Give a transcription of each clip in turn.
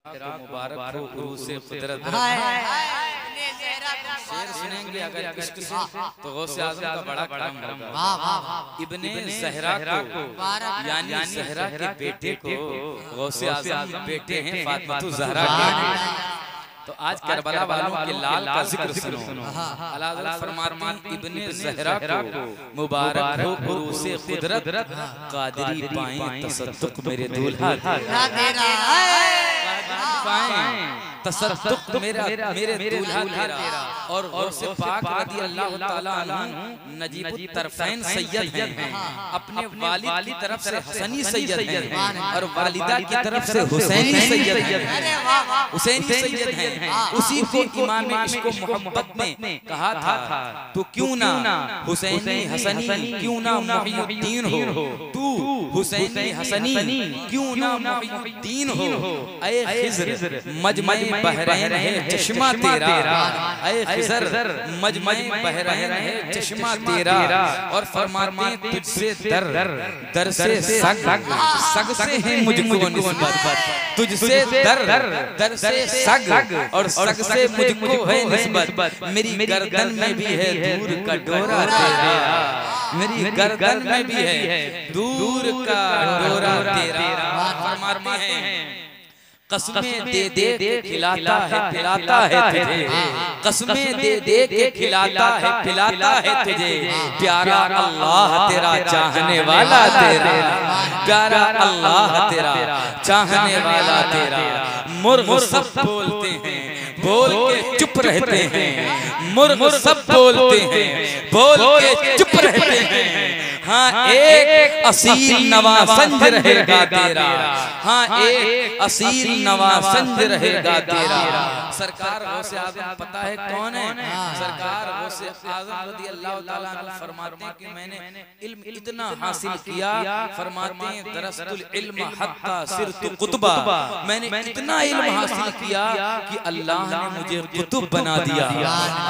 मुबारक हो उरूसे कुदरत। शेर सुनेंगे अगर इश्क से तो गौसे आज़म का बड़ा करम होगा। इब्ने ज़हरा को यानी ज़हरा के बेटे को गौसे आज़म बेटे हैं फातिमा ज़हरा के। तो आज करबला वालों के लाल का जिक्र सुनो। आला हज़रत फरमाते हैं इब्ने ज़हरा को मुबारक हो उरूसे कुदरत, कादरी पाएं तसद्दुक़ मेरे दूल्हा तेरा, तसद्दुक़ मेरे दूल्हा तेरा। और गौसे पाक रज़ी अल्लाह तआला अन्हु नजीबुत तरफ़ैन सैयद हैं, अपने वालिद की तरफ से हसनी सैयद हैं और वालिदा की तरफ से हुसैनी सैयद हैं। हुसैनी सैयद हैं, उसी को इमाम इश्क़ व मोहब्बत ने कहा था तू क्यों ना हुसैनी हसनी क्यों ना मुहियुद्दीन हो, तू हुसैनी हसनी क्यों ना मुहियुद्दीन हो। ऐ खिज़र मजमे बहरैन है चश्मा तेरा, ऐ खिज़र मजमे बहरैन है चश्मा तेरा। और फरमाते हैं तुझसे दर से सग से है मुझको निस्बत, तुझसे दर से सग और सग से मुझको है निस्बत। मेरी गर्दन में भी है दूर का डोरा तेरा, मेरी गर्दन में भी है दूर का डोरा तेरा। फरमाते हैं कसमें दे दे के खिलाता है पिलाता है तुझे, कसमें दे दे के खिलाता है पिलाता है तुझे। प्यारा अल्लाह तेरा चाहने वाला तेरा, प्यारा अल्लाह तेरा चाहने वाला तेरा। मुर्ग सब बोलते हैं बोल के चुप रहते हैं, मुर्ग सब बोलते हैं बोल के चुप रहते हैं। हाँ एक असील नवासंज रहेगा तेरा, हाँ एक असील नवासंज रहेगा तेरा। सरकार गौसे आज़म पता है कौन है? सरकार गौसे आज़म रज़ी अल्लाह तआला अन्हु फरमाते हैं कि मैंने इल्म इतना हासिल किया, फरमाते हैं दरस्तुल इल्म हत्ता सिरतु कुतुबा, मैंने इतना इल्म हासिल किया कि अल्लाह ने मुझे कुतुब बना दिया,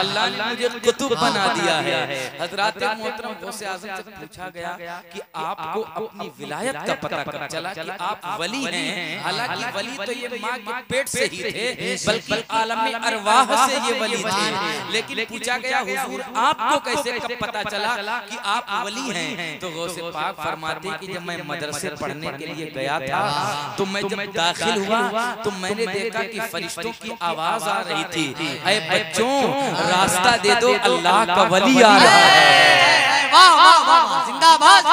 अल्लाह ने मुझे कुतुब बना दिया है। हज़रात मोहतरम गौसे आज़म से पूछा गया कि आपको अपनी विलायत का पता कब चला कि आप वली हैं? हालांकि वली तो ये माँ के पेट से ही थे, बल्कि आलम अरवाह से ये वली थे। लेकिन पूछा गया हुजूर आपको कैसे कब पता चला कि आप वली हैं? तो गौसे पाक फरमाते कि जब मैं मदरसे पढ़ने के लिए गया था तो मैं जब दाखिल हुआ तो मैंने देखा कि फरिश्तों की आवाज आ रही थी, ऐ बच्चों रास्ता दे दो अल्लाह का वली आ रहा है। वाह वाह वाह जिंदाबाद,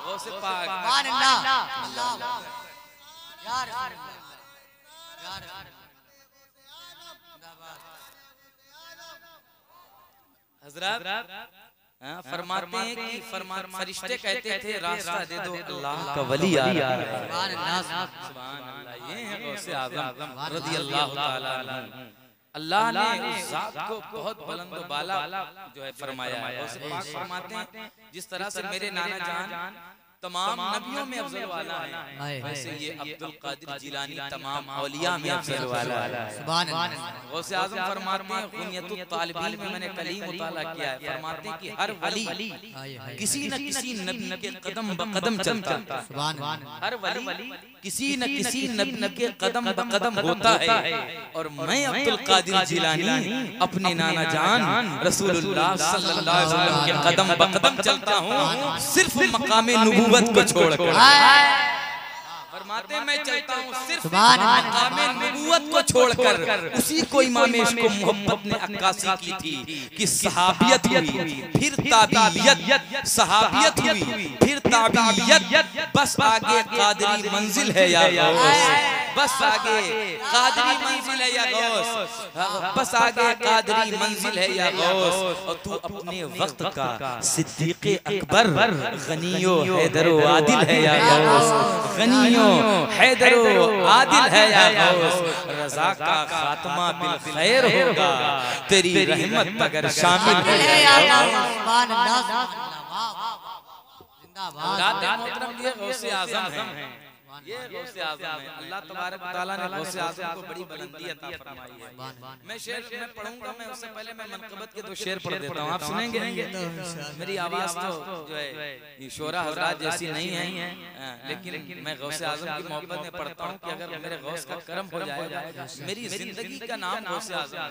गौसे पाक सुभान अल्लाह अल्लाह यार हज़रत फरमाते हैं कि फरिश्ते कहते थे रास्ता दे दो अल्लाह का वली आ रहा है। सुभान अल्लाह सुभान अल्लाह, ये है गौसे आज़म रज़ी अल्लाह तआला अन्हु। अल्लाह ने उस जात को बहुत बुलंद व बाला जो है फरमाया है। गौसे पाक फरमाते हैं जिस तरह से मेरे नाना जान तमाम नबियों में अफजल वाला है, वैसे ये अब्दुल कादिर जिलानी तमाम औलिया में अफजल वाला है। सुभान अल्लाह। गौसे आज़म फरमाते हैं गुनियतुत तालिबीन में मैंने कली मुताला किया है, फरमाते हैं कि हर वली किसी न किसी नबी के कदम ब कदम चलता है। सुभान अल्लाह। हर वली किसी न किसी नबी के कदम ब कदम होता है। और मैं अब्दुल कादिर जिलानी अपने नाना जान रसूलुल्लाह सल्लल्लाहु अलैहि वसल्लम के कदम ब कदम चलता हूँ, सिर्फ मकामे नबूवत को छोड़कर। फरमाते मैं चलता हूँ सिर्फ मकामे नबूवत को छोड़कर। उसी को इमाम इश्क़ व मोहब्बत ने अक्कासी की थी कि सहाबियत हुई फिर ताबीयत, सहाबियत हुई फिर ताबीयत, बस आगे कादरी मंजिल है या गौस, बस आगे कादरी मंजिल है या गौस, बस आगे कादरी मंजिल है या गौस। और तू अपने वक्त का सिद्दीक़ अकबर गनियो हैदरो आदिल है या गौस, गनियो हैदरो आदिल है या गौस। रज़ा का खात्मा बिल खैर होगा तेरी रहमत अगर शामिल है या गौस। सुभान अल्लाह जिंदाबाद। औलाद मोहतरम ये गौसे आज़म हैं। ये गौसे आज़म है। अल्लाह तबारक व तआला ने गौसे आज़म को बड़ी बुलंदी अता फरमाई है। मैं शेर में पढ़ूंगा, मैं उससे पहले मैं मनक़बत के 2 शेर पढ़ देता हूँ, आप सुनेंगे? मेरी आवाज़ तो जो है ये शोरा हज़रात जैसी नहीं है, लेकिन मैं गौसे आज़म की मोहब्बत में पढ़ता हूँ कि अगर मेरे गौस का करम हो जाएगा, मेरी जिंदगी का नाम गौसे आज़म है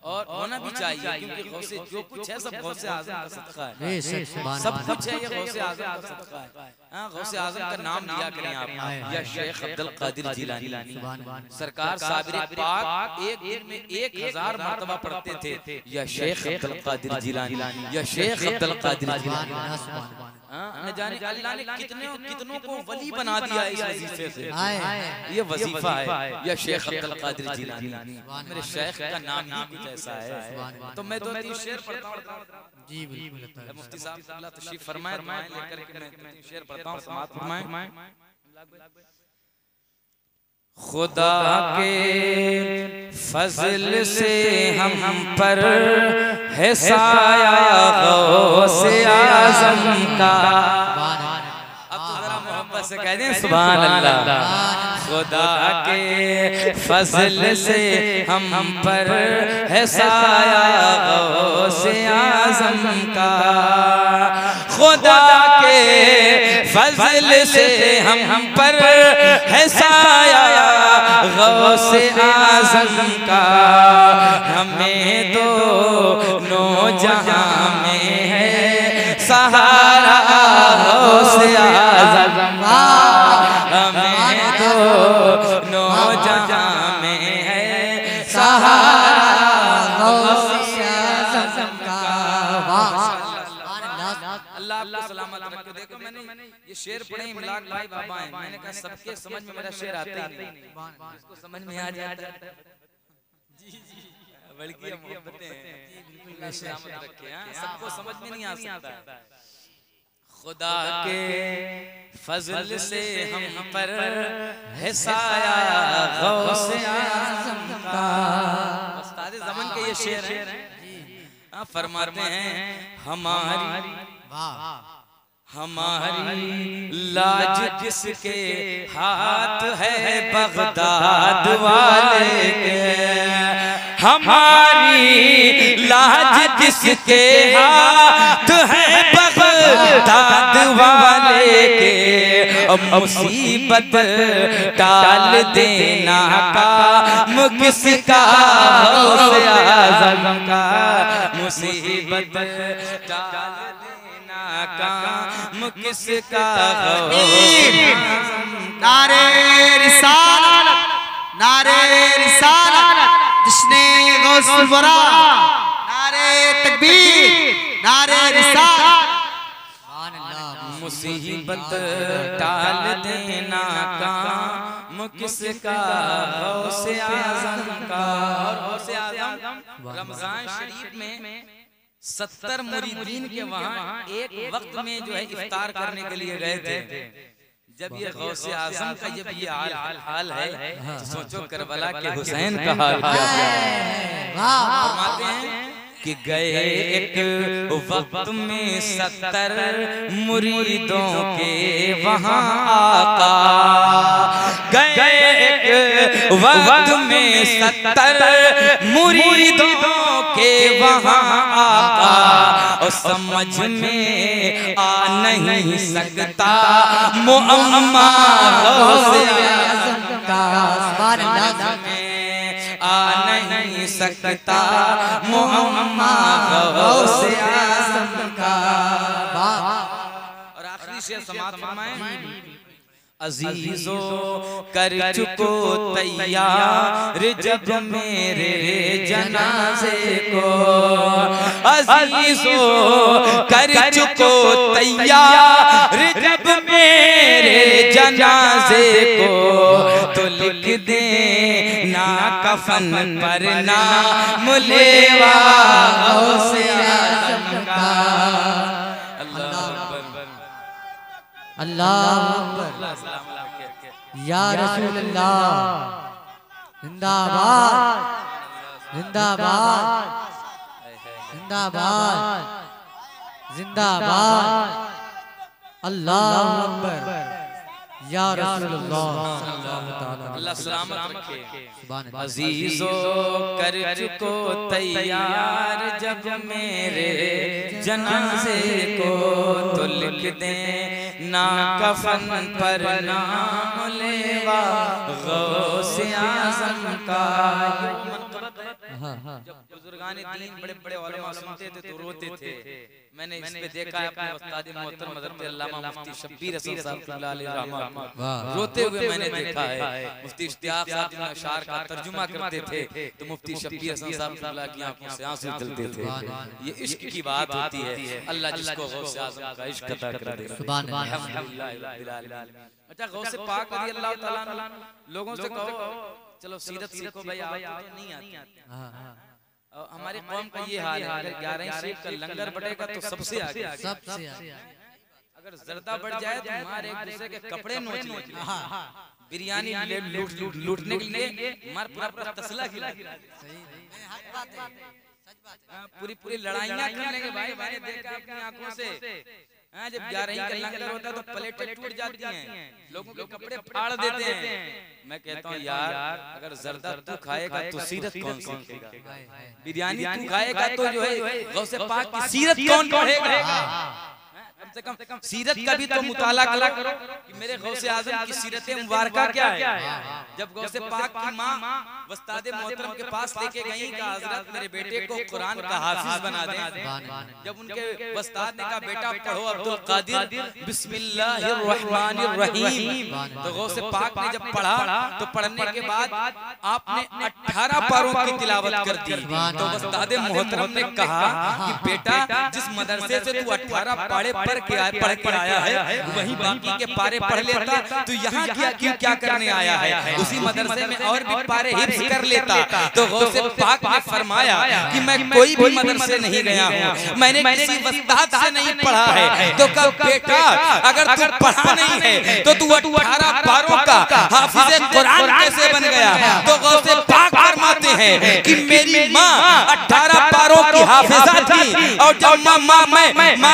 और होना भी चाहिए, क्योंकि गौसे जो कुछ है सब गौसे आज़म का सदका है, सब कुछ है ये गौसे आज़म का सदका है। गौसे आज़म का नाम लिया करें आप, या शेख अब्दुल कादिर जिलानी सरकार साबिर पाक एक दिन में 1000 मर्तबा पढ़ते थे, या शेख अब्दुल कादिर जिलानी, या शेख अब्दुल कादिर जिलानी। न जाने अल्लाह ने कितनों को वली बना दिया इस वजीफे से। ये वजीफा है, या शेख अब्दुल कादिर जिलानी। मेरे शेख का नाम ही कुछ ऐसा है। तो मैं 2-3 शेर पढ़ता हूँ जी, बिल्कुल। मुफ्ती साहब अल्लाह तशरीफ फरमाए, दुआएं लेकर के मैं 3 शेर पढ़ता हूँ, समाअत फरमाएं। खुदा के फजल से हम पर है साया गौसे आज़म का। अब तो जरा मोहब्बत से कह दें सुभान अल्लाह। खुदा के फजल से हम पर है साया गौसे आज़म का। खुदा के फजल से हम पर है साया गौसे आज़म का। हमें दोनों जहां में है सहारा गौसे आज़म का। हमें दोनों जहां में है सहारा गौसे आज़म का। अल्लाह आपको सलामत रखे। देखो मैंने ये शेर पढ़े, इमलाक भाई बाबा हैं, मैंने कहा सबके समझ में मेरा शेर आता ही नहीं, इसको समझ में आ जाता है। जी जी, बल्कि मोहब्बतें हैं, अल्लाह सलामत रखे। सबको समझ में नहीं आ सकता। खुदा के फजल से हम पर है साया गौसे आज़म का। उस्ताद ज़मान के ये शेर है, फरमाते हैं हमारी लाज जिसके हाथ है बगदाद वाले के। हमारी लाज जिसके हाथ है बगदाद वाले के। मुसीबत टाल देना काम किसका गौसे आज़म का। मुसीबत टाल देना काम किसका गौसे आज़म का। नारे रिसालत, नारे रिसालत, जिसने गौसुल वरा, नारे तकबीर, नारे रिसालत। मुसीबत टाल देना काम किसका गौसे आज़म का। और गौसे आज़म रमजान शरीफ में 70 मुरीदीन के वहाँ एक वक्त में जो है इफ्तार करने के लिए गए थे। जब ये गौसे आज़म का जब ये हाल है, तो सोचो करबला के हुसैन का हाल क्या है। फरमाते हैं कि गए एक वक्त में 70 मुरीदों के वहाँ आका। गए एक वक्त में 70 मुरीदों के वहाँ आका। और समझ में आ नहीं सकता मुअम्मा गौसे आज़म का। आ नहीं सकता मुअम्मा गौसे आज़म का। और आखिरी शेर समाअत फरमाएं। अजीजो कर चुको तैयार जब मेरे जनाजे को। अजीजो कर चुको तैयार जब मेरे जनाजे को। तो लिख दे ना कफन पर नाम लेवा गौसे आज़म का। अल्लाह या रसूल अल्लाह। जिंदाबाद, जिंदाबाद, जिंदाबाद, जिंदाबाद। अल्लाह अकबर या रसूलुल्लाह अल्लाह सलामत रखे। सुभान अल्लाह। अजीजो कर चुको तैयार जब मेरे जनाजे को तो लिख दे ना कफन पर नाम लेवा गौसे आज़म का। जब बुजुर्गाने दीन बड़े बड़े उलमा सुनते थे तो रोते थे। मैंने इस पे देखा है अपने उस्ताद मोहतरम हज़रत अल्लामा मुफ्ती शब्बीर हसन साहब रोते हुए मैंने देखा है। मुफ्ती इश्तियाक साहब जिन अशार का तर्जुमा करते थे तो मुफ्ती शब्बीर हसन साहब की आंखों से आंसू निकलते थे। ये इश्क की बात होती है। अल्लाह जिसको गौसे आज़म का इश्क अता कर दे। सुभान अल्लाह। अल्हम्दुलिल्लाह रब्बिल आलमीन। अच्छा गौसे पाक रज़ी अल्लाह तआला लोगों से कहो चलो सीरत सीखो भाई, आप नहीं आती। हमारी कौम का ये हाल है, अगर 11 शरीफ का लंगर बटेगा तो सबसे आगे, सबसे आगे। अगर जर्दा बढ़ जाए तो हमारे एक दूसरे के कपड़े नोच लें, बिरयानी लूटने के लिए हमारा पूरा तसला खिला, पूरी पूरी लड़ाइयाँ करने के। भाई मैंने देखा अपनी आंखों से, जब 11 का लंगर होता है तो प्लेटें टूट जाती हैं, लोगों के कपड़े फाड़ देते हैं। मैं कहता हूँ यार अगर जर्दा तू खाएगा तो सीरत कौन सीखेगा? बिरयानी तू खाएगा तो जो है गौसे पाक की सीरत कौन पढ़ेगा? कम से कम सीरत का भी तो मुताला करो कि मेरे गौसे आज़म की सीरत मुबारका क्या है। जब गौसे पाक की माँ उस्ताद मोहतरम के पास लेके गई कि हजरत मेरे बेटे को कुरान का हाफिज बना दे। जब उनके उस्ताद ने कहा बेटा पढ़ो अब्दुल कादिर बिस्मिल्लाहिर्रहमानिर्रहीम, तो गौसे पाक ने जब पढ़ा तो पढ़ने के बाद आपने 18 पारों की तिलावत कर दी। तो उस्ताद मोहतरम ने कहा कि बेटा जिस मदरसे से तू 18 पारे पढ़ के आया है वही बाकी के पारे पढ़ लेता तो यहाँ क्या करने आया है? उसी मदरसे में और भी पारे हिफ्ज़ कर लेता। तो गौसे पाक ने फरमाया कि मैं कोई भी मदरसे नहीं गया हूँ, मैंने किसी उस्ताद से नहीं पढ़ा है। तो कब बेटा अगर तू पढ़ा नहीं है तो तू 18 पारों का हाफिज़े कुरान कैसे बन गया? तो गौसे पाक फरमाते हैं कि मेरी माँ 18 पारों की हाफिज़ा थी और जब मैं माँ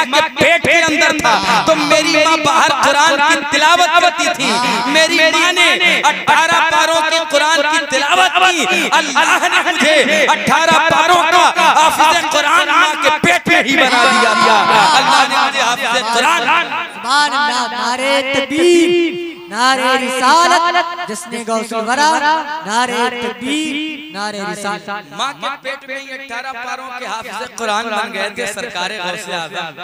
के पेट के अंदर था तो मेरी माँ बाहर कुरान की तिलावत करती थी। मेरी माँ ने 18 पारों के कुरान की तिलावत की। अल्लाह ने मुझे 18 पारों का हाफिज़े कुरान माँ के पेट में ही बना दिया। अल्लाह ने मुझे हाफिज़े कुरान। सुभान अल्लाह। नारे तकबीर, नारे रिसालत, जिसने गौसुल वरा, नारे तकबीर, नारे रिसालत। माँ के पेट में 18 पारों के हाफिज़े कुरान बन गए थे सरकारे गौसे आज़म।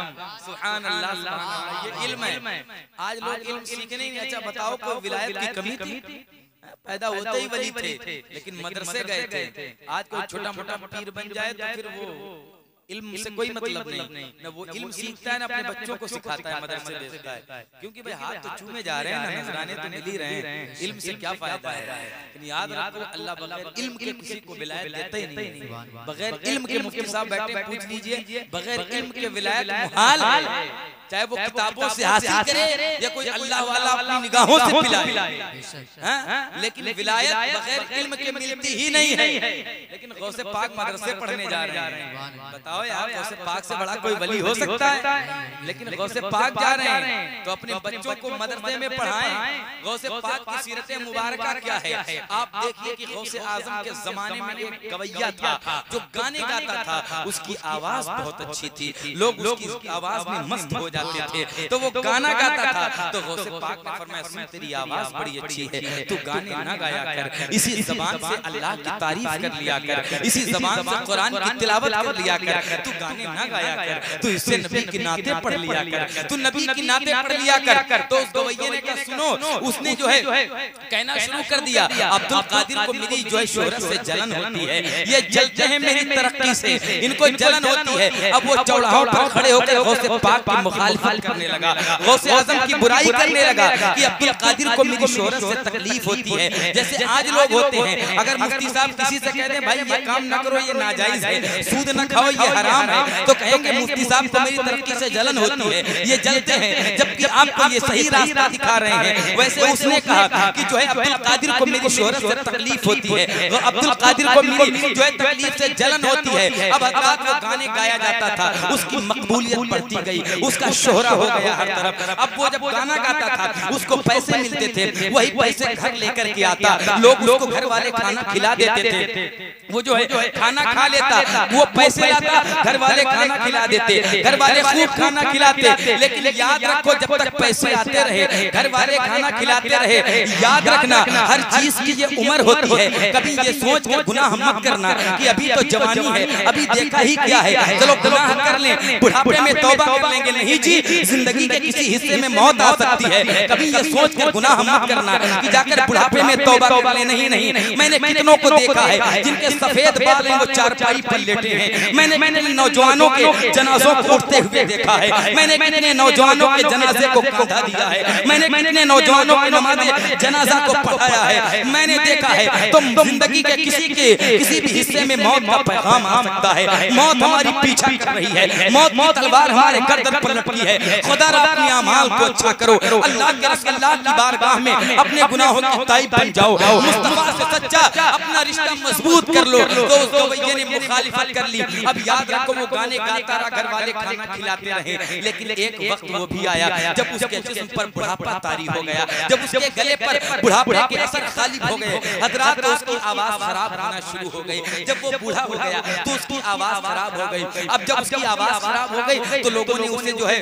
सुभान अल्लाह, सुभान अल्लाह। ये इल्म है। आज लोग इल्म सीखने नहीं। अच्छा बताओ कोई विलायत की कमी थी? पैदा होते ही वली थे लेकिन मदरसे गए थे। आज कोई छोटा मोटा पीर बन जाए तो फिर वो इल्म से कोई मतलब नहीं, न वो इल्म सीखता है न अपने बच्चों को सिखाता है, मदरसे भेजता है। क्योंकि भाई हाथ तो चूमे जा रहे हैं ना, नजराने तो मिल ही रहे हैं, इल्म से क्या फायदा है? लेकिन याद रखो अल्लाह बगैर इल्म के किसी को विलायत देता ही नहीं। बगैर इल्म के मुफ्ती साहब बैठे पूछ लीजिए, बगैर इल्म के विलायत मुहाल है। चाहे वो किताबों से हासिल करे या कोई अल्लाह वाला अपनी निगाहों से पिलाए, लेकिन विलायत बगैर इल्म के मिलती ही नहीं है। लेकिन गौसे पाक मदरसे पढ़ने जा रहे हैं। बताओ यार गौसे पाक से बड़ा कोई वली हो सकता है? लेकिन गौसे पाक जा रहे हैं तो अपने बच्चों को मदरसे में पढ़ाएं। गौसे पाक की सीरत मुबारका क्या है? आप देखिए कि गौसे आज़म के जमाने में एक गवैया था जो गाने गाता था, उसकी आवाज बहुत अच्छी थी, लोग उसकी आवाज में मस्त हो जाते थे तो वो गाना गाता था। तो गौसे पाक ने फरमाया सुन तेरी आवाज बड़ी अच्छी है, तू गाने ना गाया कर, इसी ज़बान से अल्लाह की तारीफ कर लिया कर, इसी ज़बान से कुरान की तिलावत कर लिया कर, तू गाने ना गाया कर, तू इससे नबी की नाते पढ़ लिया कर, तू नबी की नाते पढ़ लिया कर। तो उस गवैये ने कहा सुनो, उसने जो है कहना शुरू कर दिया अब्दुल कादिर को मेरी जो है शोहरत से जलन होती है, ये जलते हैं मेरी तरक्की से, इनको जलन होती है। अब वो चौराहों पर खड़े होकर गौसे पाक की मुखालिफत करने लगा, गौसे आज़म की बुराई करने लगा कि अब्दुल कादिर को मेरी शोहरत से तकलीफ होती है। जैसे आज लोग होते हैं, अगर मुफ्ती साहब किसी से कहते हैं भाई ये काम ना करो, ये नाजायज है, सूद न खाओ, ये हराम है, तो कहेंगे मुफ्ती साहब को मेरी तरक्की से जलन होती है, ये जलते हैं, जबकि आपको ये सही रास्ता दिखा रहे हैं। वैसे उसने कहा कि जो है अब्दुल कादिर को मेरी शोहरत से तकलीफ होती है, वो अब्दुल कादिर को मेरी जो है तकलीफ से जलन होती है। अब हज़रात वो गाने गाया जाता था, उसकी मकबूलियत बढ़ती गई, उसका शोहरा हो गया हर तरफ। अब वो जब गाना गाता था उसको पैसे मिलते थे, वही पैसे घर लेकर के आता, लोग उसको घर वाले खाना खिला देते थे। वो जो है खाना खा लेता, वो पैसे लाता, घर वाले खाना खिला देते, घर वाले खूब खाना खिलाते। लेकिन याद रखो जब तक पैसे आते रहे, घर वाले खाना खिलाते रहे, याद रखना हर चीज की ये उम्र होती है। कभी ये सोच कर गुनाह मत करना कि अभी तो जवानी है, अभी देखा ही क्या है, चलो गुनाह कर लें, बुढ़ापे में तौबा कर लेंगे। नहीं जी, जिंदगी के किसी हिस्से में मौत आ सकती है। कभी ये सोच कर गुनाह मत करना कि जाकर बुढ़ापे में तौबा कर लें। नहीं, मैंने कितनों को देखा है जिनके सफेद बाल हैं वो चारपाई पर लेटे हैं। मैंने कितने नौजवानों के जनाजों को उठते हुए देखा है। मैंने कितने नौजवानों के जनाजे को कंधा दिया है। मैंने कितने नौजवानों की नमाज़े जनाजा को पढ़ाया है। मैंने देखा है तुम जिंदगी के किसी भी हिस्से में मौत का पैगाम आ सकता है। मौत हमारी पीछा कर रही है, मौत की तलवार हमारे गर्दन पर लटकी है। खुदा अपने अमाल को अच्छा करो, अल्लाह के रसूल की बारगाह में अपने गुनाहों की ताईब बन जाओ, मुस्तफा से सच्चा अपना रिश्ता मजबूत कर लो। तो उस गवैये ने मुखालिफत कर ली। अब याद रखो वो गाने गाता रहा, घर वाले खाना खिलाते रहे, लेकिन एक वक्त वो भी आया जब उसके जिस्म पर बुढ़ापा तारी हो गया, जब उसके गले पर बुढ़ापे के असर गालिब हो गए। हजरात तो उसकी आवाज खराब होना शुरू हो गई। जब वो बूढ़ा हो गया तो उसकी आवाज खराब हो गई। अब जब उसकी आवाज खराब हो गई तो लोगों ने उसे जो है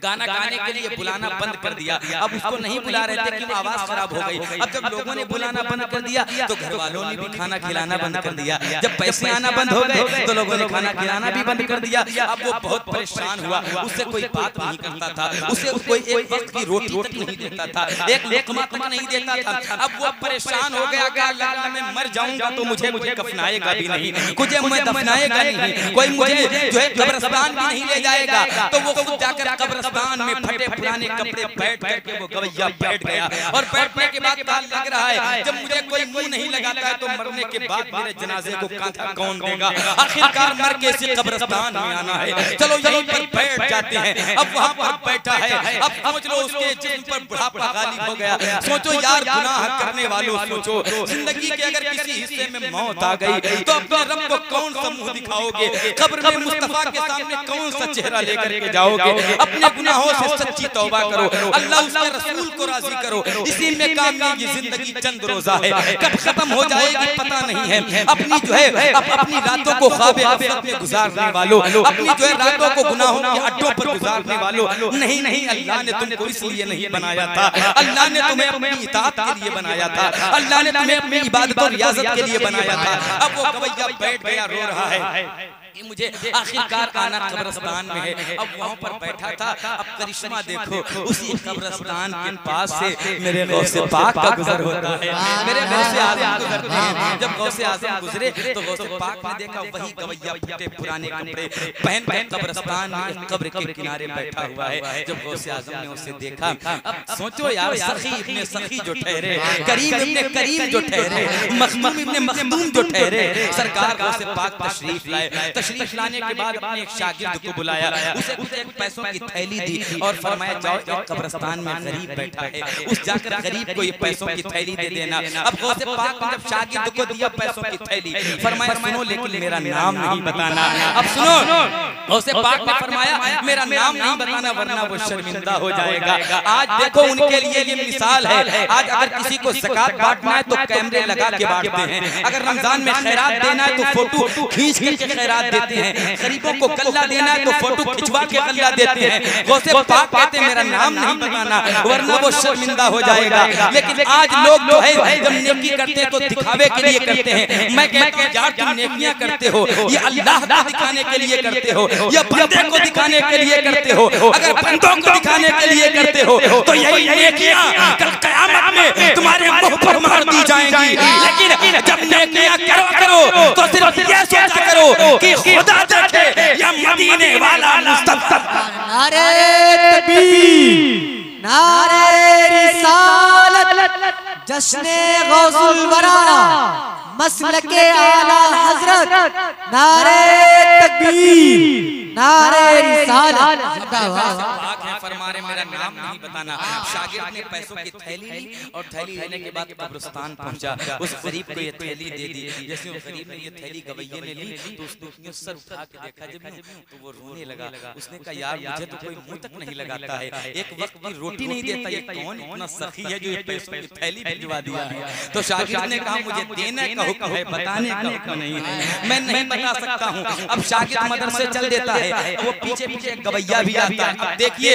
गाना गाने के लिए बुलाना बंद कर दिया। अब उसको नहीं बुला रहे थे कि आवाज खराब हो गई। अब जब लोगों ने बुलाना बंद कर दिया तो घर वालों ने भी खाना खिलाना बंद कर दिया। जब पैसे आना बंद हो गए तो लोगों ने खाना खिलाना भी बंद कर दिया। अब वो बहुत परेशान हुआ, उससे कोई बात नहीं करता था, उसे कोई एक वक्त की रोटी तक नहीं देता था, एक लुकमा तक नहीं देता था। अब वो परेशान हो गया कि अल्लाह मैं मर जाऊंगा तो मुझे कफनाएगा भी नहीं, मुझे मैं दफनाएगा नहीं, कोई मुझे जो है कब्रिस्तान भी नहीं ले जाएगा। तो वो खुद जाकर कब्रिस्तान में फटे पुराने कपड़े बैठ करके वो गवैया बैठ गया। और बैठने के बाद लग रहा है जब मुझे कोई मुंह नहीं लगाता है तो मरने के बाद मेरे जनाजे को कांधा कौन देगा। आखिरकार मर के इसी कब्रिस्तान में आना है, चलो यहीं पर बैठ जाते हैं। अब वहां पर बैठा है, अब समझ लो उसके जिस्म पर बुढ़ापा गालिब हो गया। सोचो यार गुनाह करने वालों, सोचो जिंदगी के अगर किसी हिस्से में मौत आ गई तो अपने रब को कौन सा मुंह दिखाओगे, कब्र में मुस्तफा के सामने कौन सा चेहरा लेकर के जाओगे। अपने गुनाहों से सच्ची तौबा करो, अल्लाह उसके रसूल को राजी करो। इसी में कामयाबी, जिंदगी चंद रोजा है, कब खत्म हो जाएगी पता नहीं है। अपनी जो है अपनी रातों को ख्वाब गफलत में गुजारने वालों, अपनी जो है रातों को गुनाहों के अड्डों पर गुजारने वालों, नहीं अल्लाह ने तुमको इसलिए नहीं बनाया था, अल्लाह ने तुम्हें अपनी इताअत के लिए बनाया था, अल्लाह ने तुम्हें अपनी इबादत और रियाजत के लिए बनाया था। अब वो गवैया बैठ गया, रो रहा है कि मुझे आखिरकार आना कब्रिस्तान में है। अब वहाँ पर बैठा था। अब करिश्मा देखो, उसी कब्रिस्तान के पास से मेरे गौसे पाक का गुजर होता है, मेरे गौसे आज़म गुजरते हैं। जब गौसे आज़म गुजरे तो गौसे पाक ने देखा वही गवैया फटे पुराने कपड़े पहन कर कब्रिस्तान में कब्र के किनारे बैठा हुआ है। जब गौसे आज़म ने उसे देखा, अब सोचो यार, सखी इब्ने सखी जो ठहरे, करीम इब्ने करीम जो ठहरे, मखदूम इब्ने मखदूम जो ठहरे, सरकार गौसे पाक तशरीफ लाए। तशरीफ लाने के बाद अपने एक शागिर्द को बुलाया, उसे कुछ एक पैसों की थैली दी और फरमाया जाओ एक कब्रिस्तान में गरीब बैठा है, उस जाकर गरीब को ये पैसों की थैली दे देना। अब गौसे पाक ने जब शागिर्द को दिया पैसों की थैली, फरमाया सुनो लेकिन मेरा नाम नहीं बताना। अब सुनो, गौसे पाक ने फरमाया मेरा नाम नहीं बताना वरना वो शर्मिंदा हो जाएगा। आज देखो उनके लिए ये मिसाल है। आज अगर किसी को ज़कात बांटना है तो कैमरे लगा के बांटते हैं, अगर रमजान में खैरात देना है तो फोटो खींच के खैरात देते हैं, गरीबों को गल्ला देना है तो फोटो खिंचवा के गल्ला देते हैं। गौसे पाक कहते हैं मेरा नाम नहीं बताना वरना वो शर्मिंदा हो जाएगा। लेकिन आज लोग जो है जब नेकी करते हैं तो दिखावे के लिए करते हैं। मैं कहता हूं यार तुम नेकियां करते हो ये अल्लाह को दिखाने के लिए करते हो या बंदे को दिखाने के लिए करते हो। अगर बंदों को दिखाने के लिए करते हो तो यही नेकियां कल क़यामत में तुम्हारे मुंह पर मार दी जाएंगी। लेकिन जब नेकियां करो तो सिर्फ ये सोचा करो कि खुदा देखे या मदीने वाला मुस्तफा। नारे तकबीर, नारे रिसालत, जश्ने गौसुल वराना, मसलके आला हजरत, नारे तकबीर, नारे रिसालत। फरमाने मेरा नाम नहीं बताना। शागिर्द ने पैसों की थैली ली और थैली लेने के बाद कब्रिस्तान पहुंचा, उस गरीब को ये थैली दे दी। जैसे वो गरीब ने ये थैली गवैये ने ली तो उसने सर उठा के देखा जब तो वो रोने लगा। उसने कहा यार मुझे तो कोई मुंह तक नहीं लगाता है, एक वक्त की रोटी नहीं देता, ये कौन इतना सखी है जो ये पैसों की थैली भिजवा दिया है। तो शागिर्द ने कहा मुझे देने का हुक्म है, बताने का हुक्म नहीं है, मैं नहीं बता सकता हूँ। अब शागिर्द मदरसे चल देता है, वो पीछे पीछे गवैया भी आता है। अब देखिए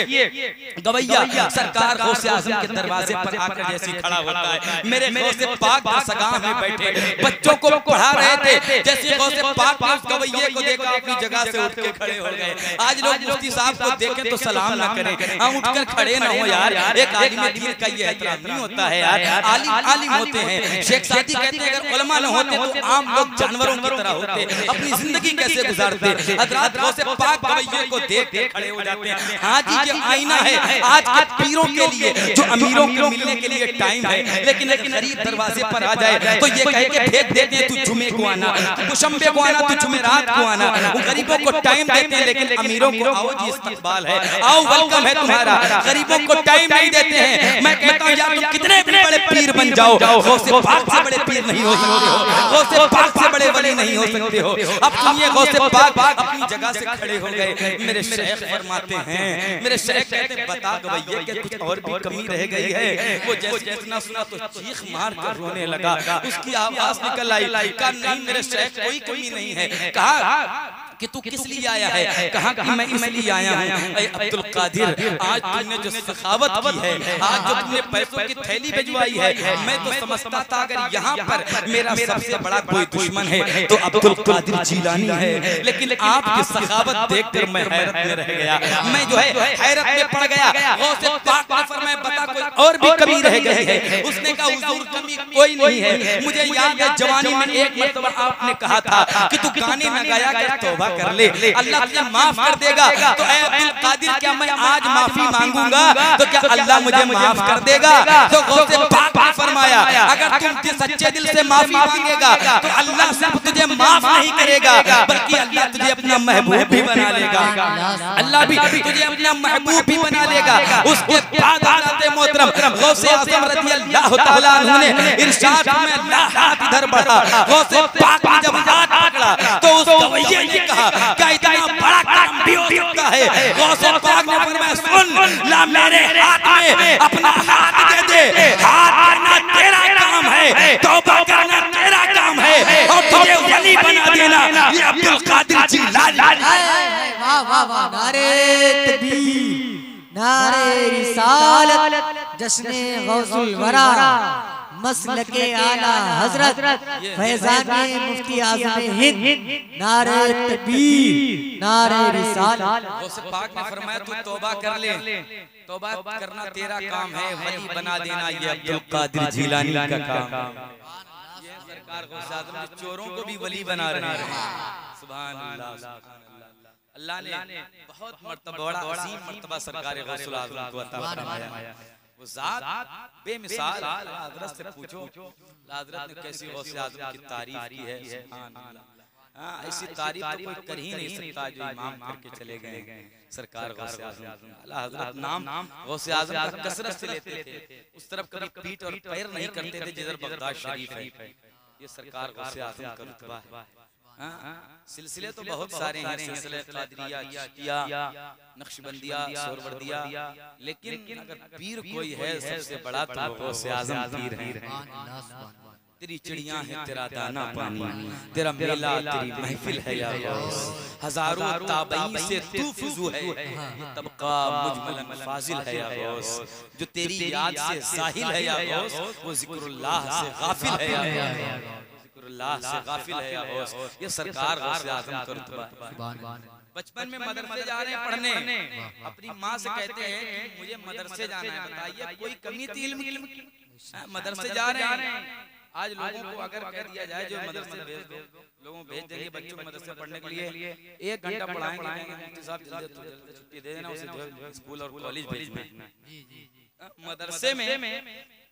गवैया सरकार गौसे आजम के दरवाजे पर आकर जैसे खड़ा होता है, मेरे गौसे पाक सगाह में बैठे बच्चों को पढ़ा रहे थे, जैसे गौसे पाक ने उस गवैये को देखा अपनी जगह से उठ के खड़े हो गए। आज लोग मुफ्ती साहब को देखें तो सलाम ना करें, हम उठकर खड़े ना हो यार। एक आलिम दीन का ये एहतराम नहीं होता है यार। आलिम होते हैं, शेख सादी कहते हैं अगर उलमा न होते तो आम लोग जानवरों की तरह होते, अपनी जिंदगी कैसे गुजारते। हजरत गौसे पाक गवैये को देख के खड़े हो जाते हैं। हाँ जी ये आईना है आज के पीरों के लिए, जो अमीरों को मिलने के लिए टाइम है, लेकिन एक गरीब दरवाजे पर आ जाए तो ये कह के फेंक देते हैं तू जुमे को आना, तू कुशंबे को आना, तू जुमेरात को आना। वो गरीबों को टाइम देते हैं, लेकिन अमीरों को आओ जी इस्तकबाल है, आओ वेलकम है तुम्हारा। गरीबों को टाइम नहीं देते हैं। मैं कहता हूँ यार तुम कितने भी बड़े पीर बन जाओ, गौसे पाक से बड़े पीर नहीं हो सकते हो, गौसे पाक से बड़े वली नहीं हो सकते हो। अब तुम ये गौसे पाक अपनी जगह से खड़े हो गए। मेरे शेख फरमाते हैं, मेरे शेख कहते हैं बता गवैये के कुछ और भी कमी रह गई है। वो जैसे इतना सुना तो चीख मार कर रोने लगा, उसकी आवाज निकल आई। कहा नहीं मेरे शेख कोई कमी नहीं है। कहा कि तू किस लिए आया है? कहा कि मैं इसलिए आया हूँ ऐ अब्दुल कादिर, आज तुमने जो सखावत की है, आज जो तुमने पैसों की थैली भिजवाई है, मैं तो समझता था अगर यहाँ पर मेरा सबसे बड़ा कोई दुश्मन है तो अब्दुल कादिर जीलानी है, लेकिन आपकी सखावत देखकर मैं हैरत में रह गया। मैं जो है हैरत में पड़ गया। गौसे पाक ने फरमाया बता कोई और भी कमी रह गई है? उसने कहा हुजूर कमी कोई नहीं है। मुझे याद है जवानी में एक मर्तबा आपने कहा था कि तू गाने न गाया कर, तौबा कर ले, अल्लाह तुझे माफ कर देगा। तो ऐ अब्दुल कादिर क्या मैं आज माफी मांगूंगा तो क्या अल्लाह मुझे माफ कर देगा? तो गौसे पाक ने फरमाया अगर तुम सच्चे दिल से माफी मांगेगा तो अल्लाह सिर्फ तुझे माफ नहीं करेगा बल्कि अल्लाह तुझे अपना महबूब भी बना लेगा, अल्लाह भी तुझे अपना महबूब भी बना लेगा। उसके बाद हज़रत मोहतरम गौसे आज़म रज़ी अल्लाह तआला अन्हु ने इरशाद में अल्लाह हाथ इधर बढ़ा, गौसे पाक ने जब हाथ पकड़ा तो उस गवैये ने कहा क्या इतना बड़ा काम भी हो सकता है? गौसे पाक ने फरमाया सुन ला मेरे हाथ में अपना हाथ दे दे, हाथ करना तेरा काम है, तौबा करना तेरा काम है और तुझे वली बना देना ये अब्दुल कादिर जिलानी। वाह वाह वाह, नारे तकबीर, नारे रिसालत, जश्ने गौसुल वरा, मसलके आला हजरत फैजान मुफ्ती आज़म हिंद, नारे तकबीर, नारे रिसालत। गौसे पाक ने फरमाया तू तौबा कर ले, तौबा करना तेरा काम है, वली बना देना ये अब्दुल कादिर जिलानी का काम है। ये सरकार गौसे आज़म ने चोरों को भी वली बना रहे हैं। सुभान अल्लाह, अल्लाह ने बहुत मर्तबा बड़ा अजीम मर्तबा सरकार गौसुल आज़म को अता फरमाया। वो जात बेमिसाल, हज़रत से पूछो हज़रत ने कैसी गौसे आज़म की तारीफ की है। सुभान अल्लाह, हाँ ऐसी तारीफ तो कोई कर ही नहीं सकता जो इमाम करके चले गए सरकार गौसे आज़म। हज़रत नाम गौसे आज़म का कसरत से लेते थे, उस तरफ कभी पीठ और पैर नहीं करते थे जिधर बगदाद शरीफ है। ये सरकार गौसे आज़म का रुतबा है। सिलसिले तो बहुत सारे हैं, सिलसिले कादरिया, चिश्तिया, नक्शबंदिया, सोहरवर्दिया, लेकिन अगर पीर कोई है सबसे बड़ा तो गौसे आज़म पीर है। तेरी चिड़िया है तेरा दाना पानी, तेरा मेला तेरी महफिल है या गौस, हजारों ताबई से तू फुजू है, ये तबका मुजमलन फाजिल है या गौस, जो तेरी याद से जाहिल है या गौस, वो जिक्रुल्लाह से गाफिल है या गौस, जिक्रुल्लाह से गाफिल है या गौस। ये सरकार गौसे आज़म का रुतबा। बचपन में मदरसे जा रहे हैं पढ़ने, अपनी माँ से कहते हैं कि मुझे मदरसे जाना है, बताइए कोई कमी थी इल्म की? मदरसे जा रहे हैं। आज लोगों को अगर कह दिया जाए जो मदरसे भेज दो, लोगों भेज देंगे बच्चों को मदरसे पढ़ने के लिए, 1 घंटा पढ़ाएंगे, मुफ्ती साहब जल्दी छुट्टी दे देना, उसे स्कूल और कॉलेज भेजना। मदरसे में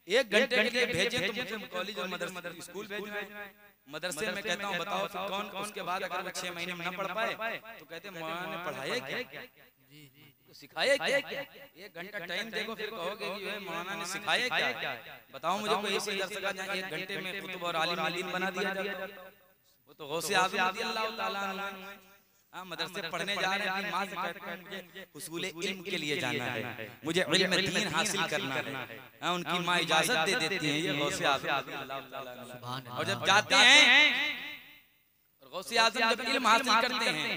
1 घंटे के लिए भेजे तो मुझे कॉलेज और मदरसे स्कूल भेजना है। मदरसे में कहता हूँ बताओ फिर कौन, उसके बाद अगर वो 6 महीने में न पढ़ पाए तो कहते मौलाना ने पढ़ाया क्या? सिखाया क्या? 1 घंटा टाइम देखो फिर कहोगे कि मौलाना ने सिखाया क्या? बताओ मुझे कोई ऐसी दर्स का जहाँ 1 घंटे में कुतुब और आलिम अलीम बना दिया जाता। वो तो गौसे आज़म रज़ियल्लाहु ताला अन्हु मदरसे पढ़ने जा रहे हैं, माँ से कहते हैं मुझे हुसूल इल्म के लिए जाना है, मुझे इल्म दीन हासिल करना है। उनकी माँ इजाजत दे देती है, ये गौसे आज़म रज़ियल्लाहु ताला अन्हु। और जब जाते हैं और गौसे आज़म जब इल्म हासिल करते हैं,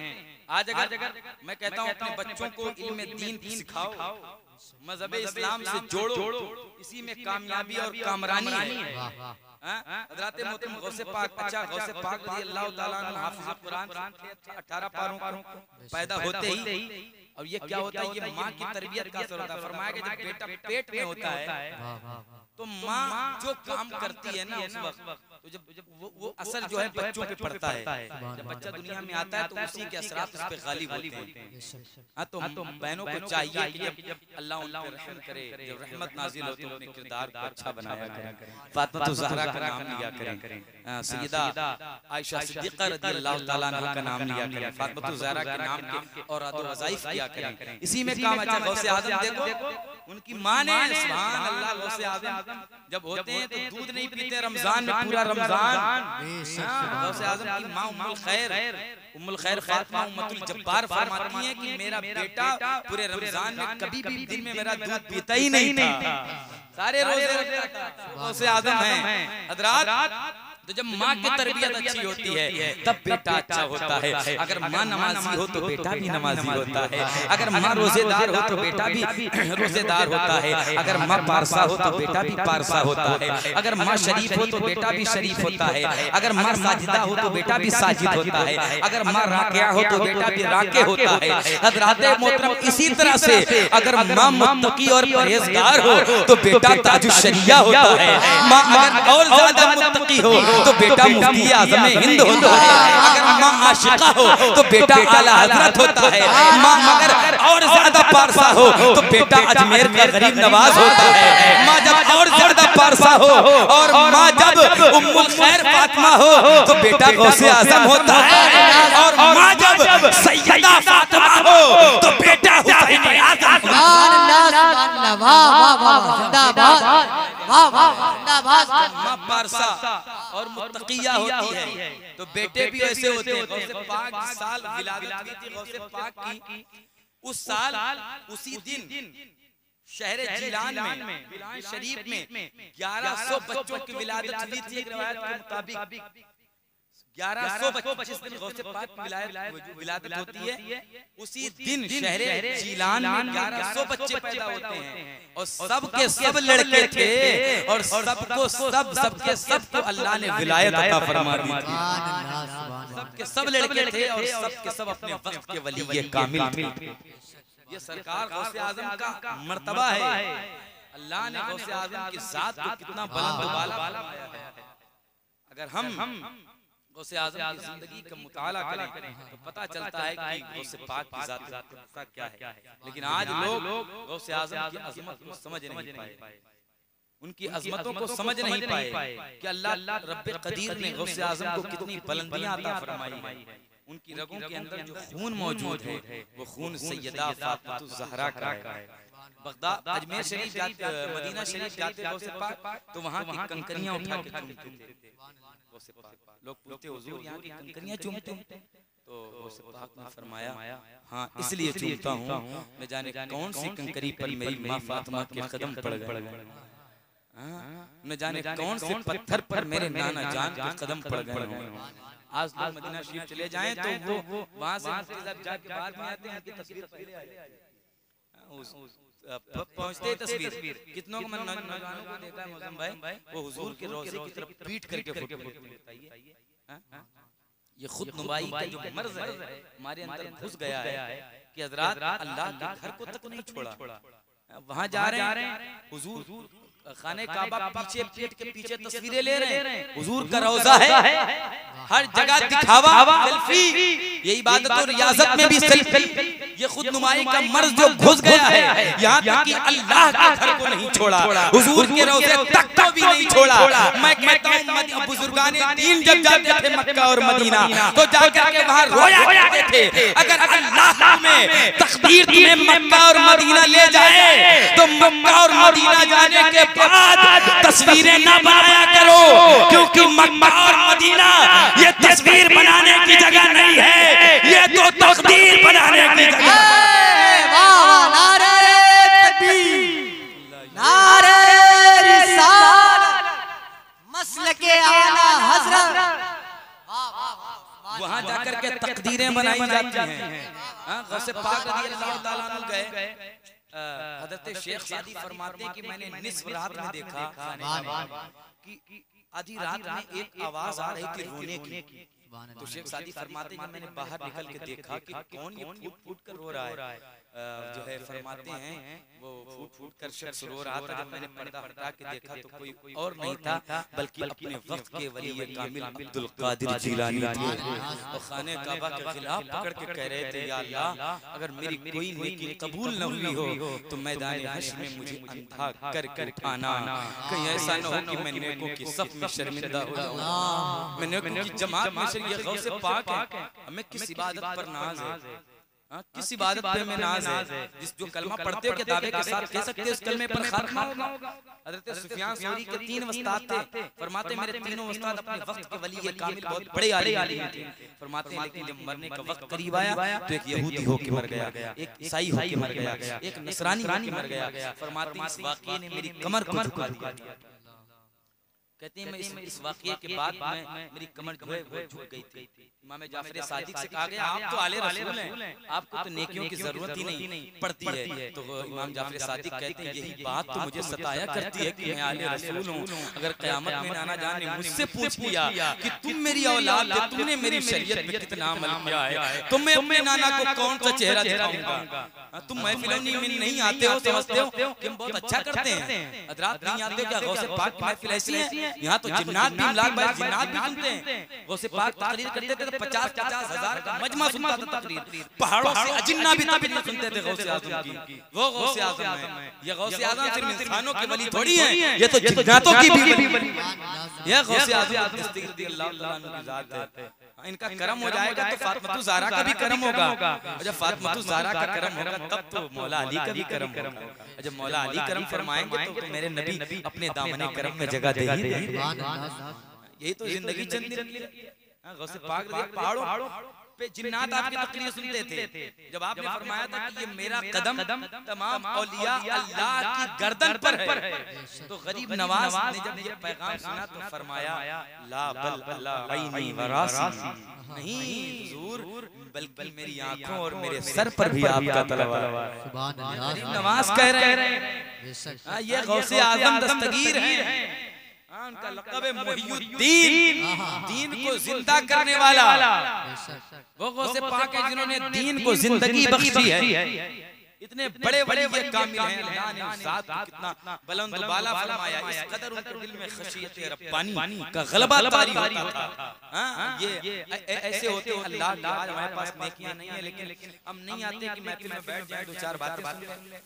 आज अगर मैं कहता हूँ अपने बच्चों को इल्म दीन सिखाओ, मजहब इस्लाम से जोड़ो, इसी में कामयाबी और कामरानी है। हज़रत मोहतरम गौसे पाक, अच्छा गौसे पाक रज़ियल्लाहु ताला अन्हु हाफिज़ कुरान 18 पारों का पैदा होते ही, और ये क्या होता है, ये माँ की तरबियत का असर होता है। फरमाया कि जब बेटा पेट में होता है तो माँ जो काम करती है ना उस वक्त, तो जब वो असर जो है बच्चों पे पड़ता है। जब बच्चा दुनिया में आता है तो उसी के असरात उस पे गालिब होते हैं। हाँ, तो बहनों को चाहिए कि जब अल्लाह उन पर रहम करे, जब रहमत नाजिल हो तो अपने किरदार को अच्छा बनाया करें, फातिमा ज़हरा का नाम लिया करें, सैयदा आयशा सिद्दीक़ा रज़ियल्लाहु ताला अन्हा का नाम लिया करें, फातिमा ज़हरा के नाम के और वज़ाइफ किया करें, इसी में काम। अच्छा गौसे आज़म देखो, उनकी माँ ने सुभान अल्लाह, गौसे आज़म जब होते हैं तो दूध नहीं पीते रमजान में, पूरा रमजान। गौसे आज़म की माँ उम्मुल खैर फातिमा उम्मतुल जब्बार फरमाती हैं कि मेरा बेटा पूरे रमजान में कभी भी दिन में मेरा दूध पीता ही नहीं था, सारे रोजे रखता था। गौसे आज़म हैं हज़रात। तो जब माँ की तरबियत अच्छी होती है तब बेटा अच्छा होता है। अगर माँ नमाजी हो तो बेटा भी नमाजी होता है, अगर माँ रोजेदार हो तो बेटा भी रोजेदार होता है, अगर माँ पारसा हो तो बेटा भी पारसा होता है, अगर माँ शरीफ हो तो बेटा भी शरीफ होता है, अगर माँ साजिदा हो तो बेटा भी साजिद होता है, अगर माँ राकिया हो तो बेटा भी राके होता है। हज़रात मोहतरम इसी तरह से अगर माँ मुत्तकी और परहेजगार हो तो बेटा ताजुश्शरिया होता है, माँ अगर और ज्यादा मुत्तकी हो तो बेटा मुफ्ती आज़म हिंद होता है, अगर माँ आशिका हो तो बेटा आला हजरत होता है, माँ अगर और ज्यादा पारसा हो तो बेटा अजमेर का गरीब नवाज होता है, माँ जब और ज्यादा पारसा हो और माँ जब उम्मुल खैर फातिमा हो तो बेटा गौसे आज़म होता है, और माँ जब सैयदा फातिमा हो तो बेटा हुसैन आज़म। माँ पारसा और मुत्तकिया होती है तो बेटे भी ऐसे होते हैं। गौसे पाक साल विलादत हुई थी गौसे पाक की, उस साल उसी दिन शहर जिलान में बिलान शरीफ में 1100 बच्चों की विलादत हुई थी। एक रिवायत के मुताबिक 1100 बच्चे जिस दिन गौसे पाक की विलादत होती है उसी दिन शहर जिलान में 1100 बच्चे पैदा होते हैं, और सबके सब लड़के थे, और सबके सबको अल्लाह ने विलायत अता फरमा दी थी। सबके सब लड़के थे और सबके सब अपने वक्त के वली कामिल थे। ये सरकार गौसे आज़म का मर्तबा है। अल्लाह ने गौसे आज़म की जात को कितना बुलंद वाला बनाया है। अगर हम गौसे आज़म की जिंदगी का मुताला करें तो पता चलता है कि गौसे पाक की जात क्या है। लेकिन आज लोग गौसे आज़म की अज़मत को समझ नहीं पाए, उनकी अज़मतों को समझ नहीं पाए कि अल्लाह रब्बे कदीर ने गौसे आज़म को कितनी बुलंदियां अता फरमाई है। उनकी रगों के अंदर जो खून मौजूद है वो खून सैयदा फातिमा ज़हरा का है। बगदाद अजमेर शरीफ जाते, मदीना शरीफ जाते गौसे पाक तो वहाँ की कंकरियां उठा के चूमते थे। गौसे पाक लोग पूछते हुजूर यहाँ की कंकरियां चूमते हैं? तो गौसे पाक ने फरमाया हाँ इसलिए चूमता हूँ, न जाने कौन सी कंकरी पर मेरी माँ फातिमा के कदम पड़ गए, न जाने कौन से पत्थर पर मेरे नाना जान के कदम पड़ गए। आज लोग मदीना शरीफ चले जाएं तो वो वहाँ से जाके बाद में आते हैं, उनकी तस्वीर पहुँचते तस्वीर कितनों को नौजवानों को देखा है मौसम भाई, वो हुजूर के रोज़े की तरफ पीट करके फोटो लेता है। ये खुद नुमाई का जो मर्ज है हमारे अंदर घुस गया है कि हज़रात अल्लाह के घर को तक नहीं छोड़ा, वहाँ जा रहे हैं हुजूर खाने काबा पीछे पीठ के पीछे तस्वीरें ले रहे हैं, हुजूर का रोज़ा है, हर जगह दिखावा सेल्फी, ये इबादत और रियाजत में भी सेल्फी। ये खुद नुमाई का मर्ज जो घुस गया है, यहाँ तक कि अल्लाह के घर को नहीं छोड़ा, हुजूर के रोज़े तक को भी नहीं छोड़ा। मैं कहता हूँ बुजुर्गान दीन जब जाते थे मक्का और मदीना तो जाकर के वहां रोया करते थे, अगर अल्लाह में तकदीर तुम्हें मक्का और मदीना ले जाए तो मक्का और मदीना जाने के बाद तस्वीरें ना बनाया करो, क्योंकि मक्का और मदीना ये तस्वीर बनाने की जगह नहीं है, ये तो तकदीर बनाने की जगह है। वहां जाकर के तकदीरें बनाई जाती हैं। गौसे पाक रज़ियल्लाहु ताला अन्हु गए, हज़रत शेख सादी फरमाते कि मैंने निस्फ रात में देखा कि आधी रात में एक आवाज आ रही थी रोने की। तो शेख सादी फरमाते कि मैंने बाहर निकल के देखा कि कौन ये फूट फूट कर रो रहा है। जो है फरमाते हैं वो फूट फूट कर शख्स रो रहा था। जब मैंने पर्दा हटा के देखा तो कोई और नहीं था बल्कि अपने वक्त के वली कामिल अब्दुल कादिर जिलानी थे। और खाने काबा के खिलाफ पकड़ के कह रहे थे, या अल्लाह अगर मेरी कोई नेकी कबूल न हुई हो तो मैदान हश्र में मुझे अंधा करके उठाना, कहीं ऐसा न हो कि मैं नेकों की सफ में शर्मिंदा हो जाऊं। मैं नेकों की जमात में ये गौसे पाक है, हमें किस इबादत पर नाज है, किस इबादत पे में नाज है। जिस जो कलमा पढ़ते हो के दावे के साथ कह सकते हो उस कलमे पर खात्मा होगा। हज़रत सुफियान सौरी के 3 उस्ताद थे, फरमाते मेरे तीनों उस्ताद अपने वक्त के वली कामिल बहुत बड़े आलिम थे। फरमाते लेकिन जब मरने का वक्त करीब आया तो एक यहूदी होके मर गया, एक ईसाई होके मर गया, एक नसरानी होके मर गया। फरमाते इस वाक़ये ने मेरी कमर को झुका दिया। कहते हैं मैं इस वाक़ये के बाद मेरी कमर जो है वो झुक गई थी। इमाम जाफर सादिक से कहा गया आप तो आले रसूल हैं, आपको तो नेकियों की जरूरत ही नहीं पड़ती है। तो इमाम जाफर सादिक कहते हैं यही बात तो मुझे सताया करती है कि मैं आले रसूल हूँ। अगर क़यामत में नाना जान ने मुझसे पूछ लिया कि तुम मेरी औलाद थे, तुमने मेरी शरीयत में कितना अमल किया है, तो मैं अपने नाना को कौन सा चेहरा दिखाऊंगा। तुम महफिलों में नहीं आते हो, समझते हो कि हम बहुत अच्छा करते हैं, हज़रात नहीं आते हो क्या? गौसे पाक की महफिल ऐसी है, यहाँ तो जिन्नात भी लाख बार जिन्नात भी सुनते हैं। गौसे पाक तकरीर करते थे तो 50-50 हजार का मजमा सुनता था तकरीर। पहाड़ों से अजिन्ना भी तकरीर सुनते थे गौसे आज़म की। वो गौसे आज़म है, ये गौसे आज़म सिर्फ इंसानों के वली थोड़ी है, ये तो जिन्नातों की भी वली। ये गौसे आज़म रज़ियल्लाहु ताला अन्हु की जात है। इनका करम हो जाएगा तो फातिमा ज़हरा का भी करम होगा, और जब फातिमा ज़हरा का करम होगा तब तो मौला अली का भी करम होगा। जब मौला अली करम फरमाएंगे तो मेरे नबी अपने दामने करम में जगह दे ही देंगे। यही तो जिंदगी चंदी रखी है। गौसे पाक पहाड़ों पे जिन्नात आपकी तकरीर सुनते थे। जब आपने फरमाया था कि ये मेरा कदम तमाम औलिया अल्लाह की गर्दन पर है, तो गरीब नवाज ने जब ये पैगाम सुना तो फरमाया ला बल अल्लाह ऐनी व रासी, नहीं हुजूर बल्कि मेरी आंखों और मेरे सर पर भी आपका तलवार है। सुभान अल्लाह। गरीब नवाज कह रहे हैं ये गौसे आज़म दस्तगीर हैं, उनका लक़ब है मुहियुद्दीन, दीन को जिंदा करने वाला। वो गौसे पाक है जिन्होंने दीन को जिंदगी बख्शी है। इतने बड़े बड़े ये कामिल हैं, अल्लाह ने उस ज़ात को कितना बुलंद बाला फरमाया, इस कदर उनके दिल में खशियत रब्बानी का गलबा तारी होता था। ये ऐसे होते हैं अल्लाह आज हमारे पास नेकियां नहीं है, लेकिन हम नहीं आते कि महफिल में बैठ जाए दो चार बातें सुन लें।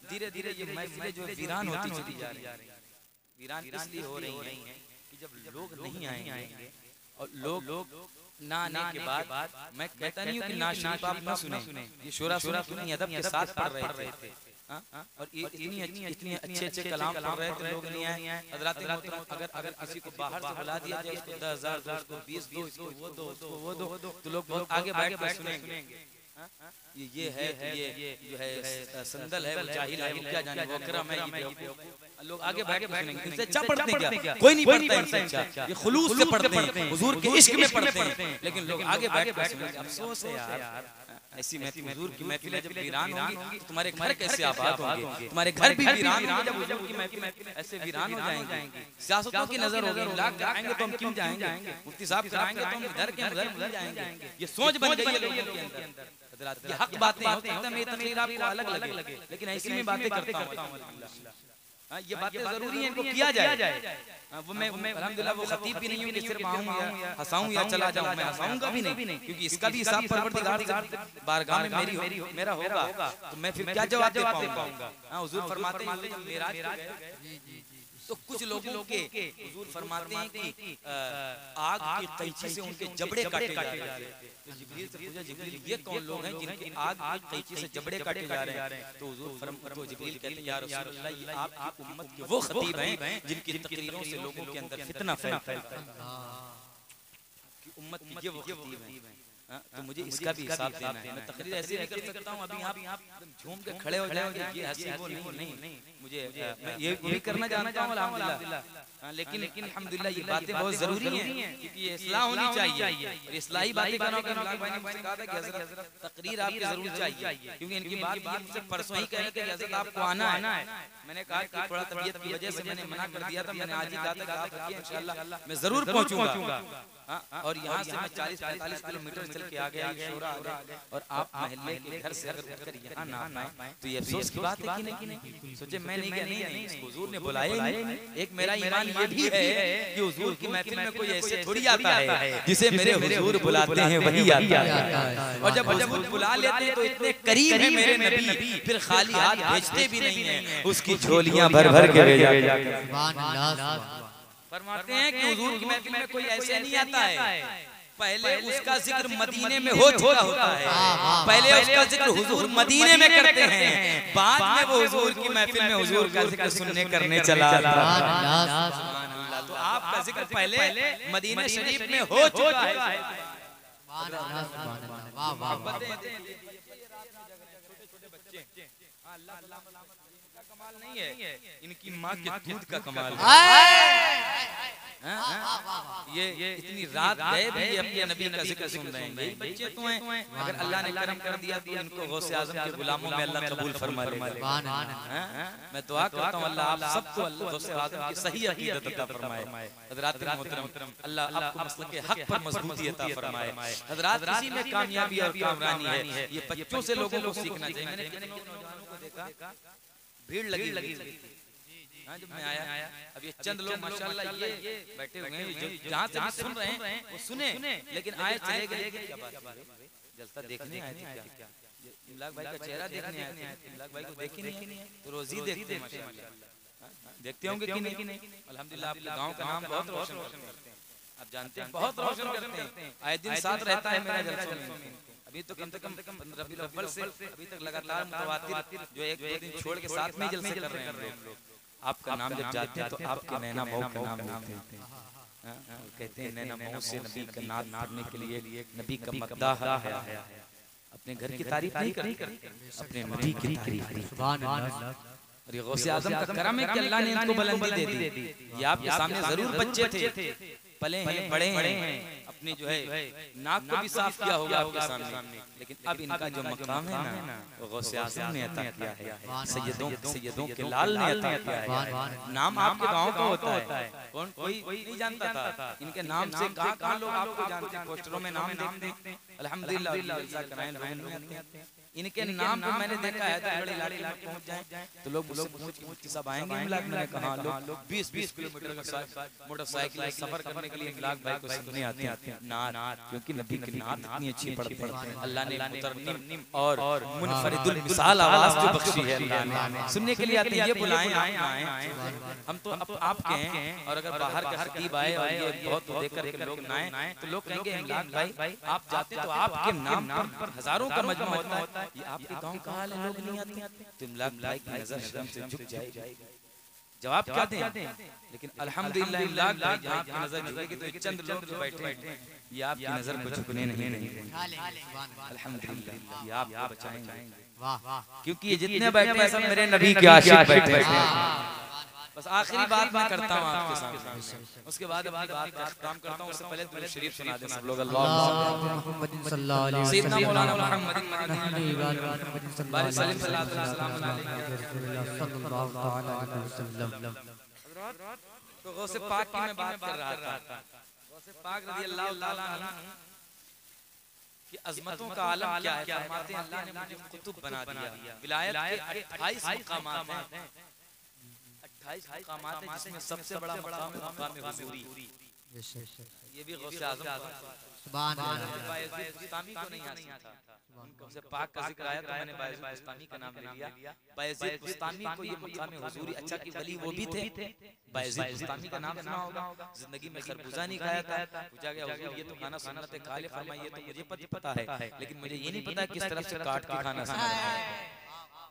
धीरे धीरे ये महफिलें जो वीरान होती चली जा रही है। वीरान इसलिए हो रही है कि जब लोग नहीं आएंगे और लोग ना आने के बाद, मैं कहता नहीं हूँ कि नात शरीफ आप न सुने, ये शोरा सुनी अदब के साथ पढ़ रहे थे और इतनी अच्छे कलाम पढ़ रहे थे, लोग नहीं आए। हज़रात मोहतरम अगर किसी को बाहर से बुला दिया जाए, इसको 10,000 दो, इसको 20 दो, इसको वो दो, तो लोग बहुत आगे बैठ कर सुनेंगे। ये है ये जो है संदल है, वो जाहिल है, वो क्या जाने, वो करम है, ये लोग आगे बैठ के सुनेंगे। इनसे अच्छा पढ़ते हैं क्या? कोई नहीं पढ़ता इनसे अच्छा, ये खुलूस से पढ़ते हैं, हुजूर के इश्क में पढ़ते हैं, लेकिन लोग आगे बैठ कर सुनेंगे। अफसोस है यार, ऐसी हुजूर की महफिलें जब वीरान होंगी तो तुम्हारे घर कैसे आबाद होंगे? तुम्हारे घर भी वीरान होंगे जब हुजूर की महफिल ऐसे वीरान हो जाएंगे। सियासतों की नजर होगी, लाख कराएंगे तो हम क्यों जाएंगे, मुफ्ती साहब कराएंगे तो हम इधर के उधर जाएंगे। ये सोच बन गई है लोगों के अंदर। ये हक बातें होती हैं, मेरी तकरीर आपको अलग लगे, लेकिन ऐसी में बातें करता हूं। ये बातें जरूरी हैं, इनको किया जाए। वो मैं अल्हम्दुलिल्लाह वो खतीब भी नहीं हूं कि सिर्फ आऊं या हंसाऊं या चला जाऊं। मैं हंसाऊंगा भी नहीं, क्योंकि इसका भी हिसाब परवरदिगार की बारगाह में मेरा होगा, तो मैं फिर क्या जवाब दे पाऊंगा। हुजूर फरमाते हैं मेराज तो तो कुछ लोगों के हुजूर फरमाते हैं कि आग की कैंची से उनके जबड़े काटे जा रहे हैं। तो जिब्रील से पूछा, जिब्रील ये कौन लोग हैं जिनके आग की कैंची से जबड़े काटे जा रहे हैं? तो हुजूर तो जिब्रील कहते हैं, या रसूल अल्लाह, ये आपकी उम्मत के वो खतीब हैं जिनकी तकरीरों से लोगों के अंदर फितना फैलता है। उम्मत की ये वो खतीब हैं, तो मुझे इसका भी हिसाब देना है। मैं तकरीर ऐसे नहीं कर सकता हूँ अभी आप झूम के खड़े हो जाएंगे, ये हंसी वो नहीं, मुझे मैं ये भी करना जानता हूँ अल्हम्दुलिल्लाह, लेकिन अल्हम्दुलिल्लाह ये बातें बहुत जरूरी हैं क्योंकि ये इस्लाह होनी चाहिए और इस्लाही बातें करना। भाई ने मुझसे कहा था कि हज़रत तकरीर आपकी जरूर चाहिए, क्योंकि इनकी बात ये मुझसे परसों ही कह रहे थे हज़रत आपको आना है। मैंने कहा कि थोड़ा तबीयत की वजह से मैंने मना कर दिया था, मैंने आज ही कहा था कि आप रखिए, इंशाअल्लाह मैं जरूर पहुंचूंगा। और यहाँ से मैं 40-45 किलोमीटर चल के आ गया, शोरा आ गया, और आप महल्ले के घर से अगर उठकर यहाँ ना आए तो ये अफसोस की बात है कि नहीं। सोचे मैं नहीं गया, नहीं हुजूर ने बुलाया नहीं। एक मेरा ईमान ये भी है कि हुजूर की महफिल में कोई ऐसे थोड़ी आता है जिसे मेरे हुजूर बुलाते हैं वही आता है, और जब हुजूर बुला लेते हैं तो इतने करीब है मेरे नबी, फिर खाली हाथ भेजते भी नहीं है, उसकी झोलियां भर भर के ले जाते हैं। फरमाते हैं कि हुजूर की महफिल में कोई ऐसे नहीं आता है, पहले उसका जिक्र मदीने में हो चुका होता है, पहले उसका जिक्र हुजूर मदीने में करते हैं, बाद में वो हुजूर की महफिल में हुजूर का जिक्र सुनने करने चला आता है। तो आपका जिक्र पहले मदीने शरीफ में हो चुका है। कमाल नहीं है, इनकी माँ के दूध का कमाल है। ये इतनी रात गए भी अपने नबी का जिक्र सुन रहे हैं। यही बच्चे तो हैं, अगर अल्लाह ने करम कर दिया तो इनको गौसे आजम के गुलामों में अल्लाह कबूल फरमा ले। मैं दुआ करता हूँ अल्लाह आप सबको अल्लाह गौसे आजम की सही अकीदत अता फरमाए। हज़रात मोहतरम, अल्लाह आपको मसलक के हक पर मजबूती अता फरमाए। हज़रात इसी में कामयाबी और कामरानी है, ये बच्चों से लोगों को सीखना चाहिए। मैंने कितने नौजवानों को देखा, भीड़ लगी जब मैं आया, अब ये चंद लोग माशाअल्लाह ये बैठे हुए हैं जो जहाँ से सुन रहे हैं वो सुने, लेकिन आए चले गए। क्या बात है, जलसा देखने आए थे क्या? इमलाक भाई का चेहरा देखने आए थे? इमलाक भाई को देखे नहीं तो रोज ही देखते हैं माशाअल्लाह, देखते होंगे कि नहीं? अल्हम्दुलिल्लाह आपके गाँव का नाम बहुत रोशन करते हैं, आप जानते हैं बहुत रोशन करते हैं, आए दिन साथ रहता है मेरा जलसों में। अभी तो कम से कम रबीउल अव्वल से अभी तक लगातार मुतवातिर जो एक दो दिन छोड़ के साथ में जलसे कर रहे हैं लोग। आपका नाम जब जाते हैं तो आपके नैना मऊ का नाम लेते हैं, कहते हैं नैना मऊ से नबी का नाम पढ़ने के लिए नबी का मद्दाह है। अपने घर की तारीफ नहीं करते, अपने नबी की तारीफ। सुभान अल्लाह। और ये गौसे आजम का करम है कि अल्लाह ने इनको बुलंदी दे दी। ये आपके सामने जरूर बच्चे थे, पले हैं, बड़े हैं, अपनी जो है नाक को भी साफ किया होगा आपके सामने, लेकिन अब इनका जो मकाम है ना वो गौसे आज़म ने अता किया है, सैयदों के लाल ने अता किया है। नाम आपके गांव का होता है, कोई नहीं जानता था इनके नाम से। कहाँ लोग आपको जानते हैं, पोस्टरों में नाम देखते हैं। अल्हम्दुलिल्लाह इनके नाम पे मैंने देखा है तो बड़े इलाके में पहुंच जाए तो लोग मुझसे सब आएंगे इमलाक। मैंने कहा लोग 20-20 किलोमीटर का मोटरसाइकिल सफर करने के लिए इमलाक भाई को सुनने आते हैं नात, क्योंकि नबी की नात इतनी अच्छी पढ़ते हैं। अल्लाह ने मुतरन्निम और मुनफरिदुल मिसाल आवाज जो बख्शी है अल्लाह ने, सुनने के लिए आते हैं। ये बुलाएं आए, हम तो आपके हैं, और अगर बाहर का खतीब आए और ये बहुत देखकर के लोग ना आए तो लोग कहेंगे इमलाक भाई आप जाते तो आपके नाम पर हजारों का मजमा होता है, ये आपके गांव का हाल है, लोग नहीं आते। तो इमलाक भाई की नजर शर्म से झुक जाएगी। जवाब क्या दें? लेकिन अल्हम्दुलिल्लाह इमलाक भाई जहाँ आपकी नजर झुकेगी तो चंद लोग जो बैठे हैं ये आपकी नजर को झुकने नहीं देंगे। अल्हम्दुलिल्लाह ये आपको बचाएंगे, क्योंकि ये जितने बैठे हैं सब मेरे नबी के आशिक बैठे हैं। बस आखिरी बात मैं करता हूँ आपके सामने, उसके बाद अपनी बात का इख्तिताम करता हूँ। उससे पहले दुरूद शरीफ सुना दें सब लोग। अल्लाहुम्मा सय्यदना मौलाना मुहम्मदिन तो गौसे पाक की मैं बात कर रहा था। गौसे पाक रज़ियल्लाहु ताला अन्हु की अज़मतों का आलम क्या है। फरमाते हैं अल्लाह ने मुझे कुतुब बना दिया। विलायत के 28 मकामात हैं, 28 मकामात हैं जिसमें सबसे बड़ा मकाम है मकाम हुजूरी। ये भी गौसे आज़म सुभान अल्लाह को नहीं आता था। उनसे पाक का जिक्र आया तो मैंने बायजीद बुस्तामी का नाम ले लिया। बायजीद बुस्तामी को ये मकाम हुजूरी, अच्छा की वली वो भी थे। बायजीद बुस्तामी का नाम सुना होगा। जिंदगी में खरबूजा नहीं खाया था, पूछा गया हुजूर ये तो खाना सुन्नत है, खा ले। फरमाया ये तो मुझे पता है, लेकिन मुझे ये नहीं पता किस तरफ से काट के खाना सुन्नत है।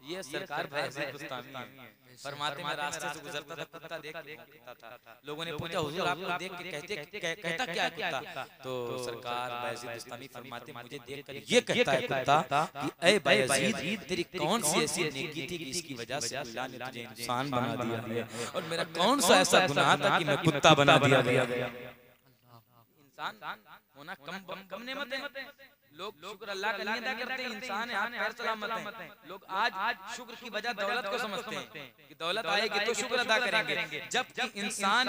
ये सरकार बायजीद बुस्तामी है। फरमाते मैं रास्ते से गुजरता था, कुत्ता देख के भौंकता था। लोगों ने पूछा हुजूर आपको देख के कहता क्या है कुत्ता? तो सरकार बायजीद बुस्तामी फरमाते मुझे देखकर ये कहता है कुत्ता कि ऐ बायजीद तेरी कौन सी ऐसी नेकी थी कि इसकी वजह से अल्लाह ने तुझे इंसान बना दिया है, और मेरा कौन सा ऐसा गुनाह था कि मैं कुत्ता बना दिया गया। इंसान होना कम नेमत है। लोग शुक्र अल्लाह का नहीं अदा करते, इंसान है हाथ पैर सलामत है। लोग आज शुक्र की वजह दौलत को समझते हैं कि दौलत आएगी तो शुक्र अदा करेंगे, जबकि इंसान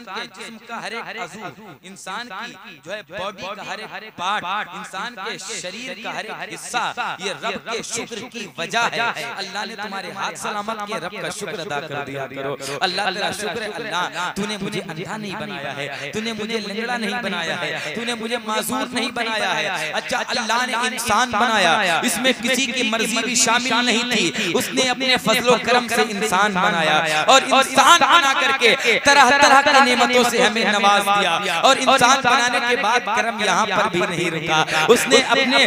के जिस्म का हर एक अज़ू, इंसान की जो है बॉडी का हर एक पार्ट, इंसान के शरीर का हर एक हिस्सा ये रब के शुक्र की वजह है। अल्लाह ने तुम्हारे हाथ सलामत किए, रब का शुक्र अदा कर दिया करो। अल्लाह तेरा शुक्र है, अल्लाह तूने मुझे अंधा नहीं बनाया है, तूने मुझे लंगड़ा नहीं बनाया है, तूने मुझे माजूर नहीं बनाया है। अच्छा अल्लाह ने इंसान बनाया, इसमें किसी की मर्जी भी शामिल नहीं थी, उसने अपने फजलो करम से इंसान बनाया, और इंसान बना करके तरह तरह की नेमतों से हमें नवाज दिया। और इंसान बनाने के बाद करम यहाँ पर भी नहीं रुका, उसने अपने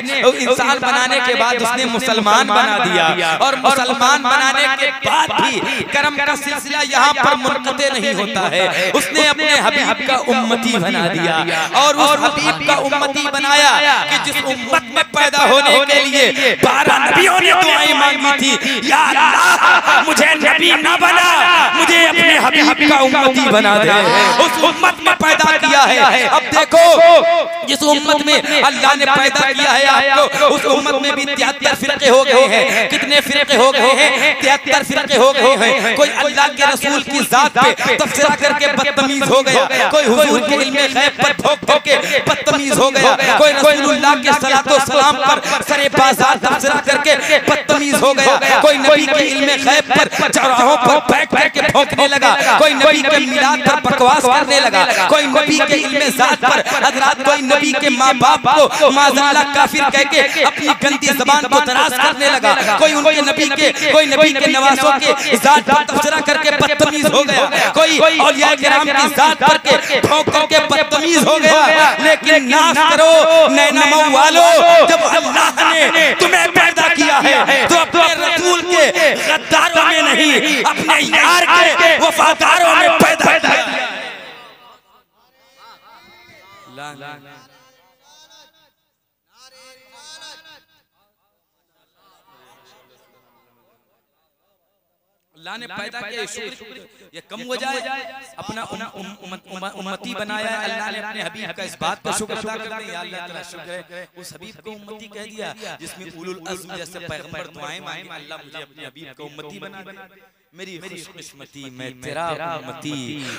इंसान बनाने के बाद उसने मुसलमान बना दिया, और मुसलमान बनाने के बाद भी करम का सिलसिला यहाँ पर मुनक़ते नहीं होता है। उसने अपने हबीब का उम्मती बना दिया, और उस हबीब का उम्मती बनाया कि जिस उम्मत में पैदा होने के लिए 12 नबियों ने दुआएं मांगी थी, या अल्लाह मुझे नबी ना बना, मुझे अपने हबीब का उम्मती बना दे। उस उम्मत में पैदा किया है। अब देखो जिस उम्मत में अल्लाह ने पैदा किया है आपको, उस उम्मत में भी 73 फिरके हो गए हैं। कितने फिरके हो गए हैं? 73 फिरके हो गए हैं। कोई अल्लाह के रसूल की जात पे तफसीरा करके बदतमीज हो गया, कोई हुजूर के इल्मे गैब पर भोंक के बदतमीज हो गया, कोई रसूलुल्लाह के सलातो सलाम पर सरे बाजार तफसीरा करके बदतमीज हो गया, कोई नबी के इल्मे गैब पर चौराहों पर बैठ के भौंकने लगा, कोई नबी के मिलाद पर बकवास करने लगा, कोई नबी के इल्मे जात पर हजरत, कोई नबी के माँ बाप को माज़अल्लाह काफिर कह के अपनी गंदी ज़बान को तराश करने लगा, कोई नबी के नवासों के जात पर तफसीरा करके बदतमीज हो गया, कोई औलिया किराम की जात पर के भौंक के बदतमीज हो गया। लेकिन नाज़ करो नैनमो वालो, जब अल्लाह ने तुम्हें पैदा किया है तो अपने रसूल के गद्दारों में नहीं, अपने यार के वफादारों में पैदा किया है। अल्लाह ने पैदा किया, शुक्र ये कम हो जाए, अपना उम्मती बनाया है। अल्लाह ने अपने हबीब का इस बात का शुक्र अदा कर दिया। अल्लाह तेरा शुक्र है, उस हबीब को उम्मती कह दिया जिसमें उलुल अज़्म जैसे पैगंबर दुआएं मांगे, अल्लाह मुझे अपने हबीब का उम्मती बना दे। मेरी खुशकिस्मती मैं तेरा उम्मती,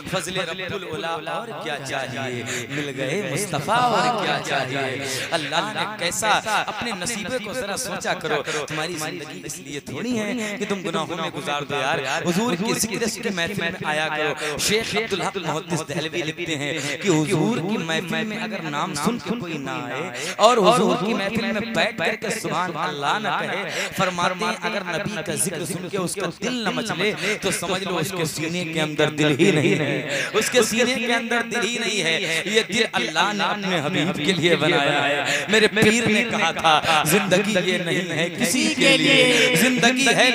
फज़ले रब्बुल उला और क्या चाहिए, मिल गए मुस्तफ़ा और क्या चाहिए। अल्लाह ने कैसा अपने नसीबे को जरा सोचा करो। तुम्हारी जिंदगी इसलिए थोड़ी है कि तुम गुनाहों में गुजार दो यार। हुजूर की ज़िक्र की महफिल में आया करो। शेख अब्दुल हक मुहद्दिस दहलवी लिखते हैं कि हुजूर की महफिल में अगर नाम सुन के कोई ना आए और हुजूर की महफिल में बैठ करके सुभान अल्लाह न कहे, फरमाते हैं अगर नबी का जिक्र सुन के उसका दिल न मचले तो समझ लो उसके सीने के अंदर दिल ही नहीं है, उसके सीने के अंदर दिल ही नहीं है। ये दिल अल्लाह ने अपने हबीब के लिए बनाया है। मेरे पीर ने कहा था जिंदगी ये नहीं है किसी के लिए, जिंदगी है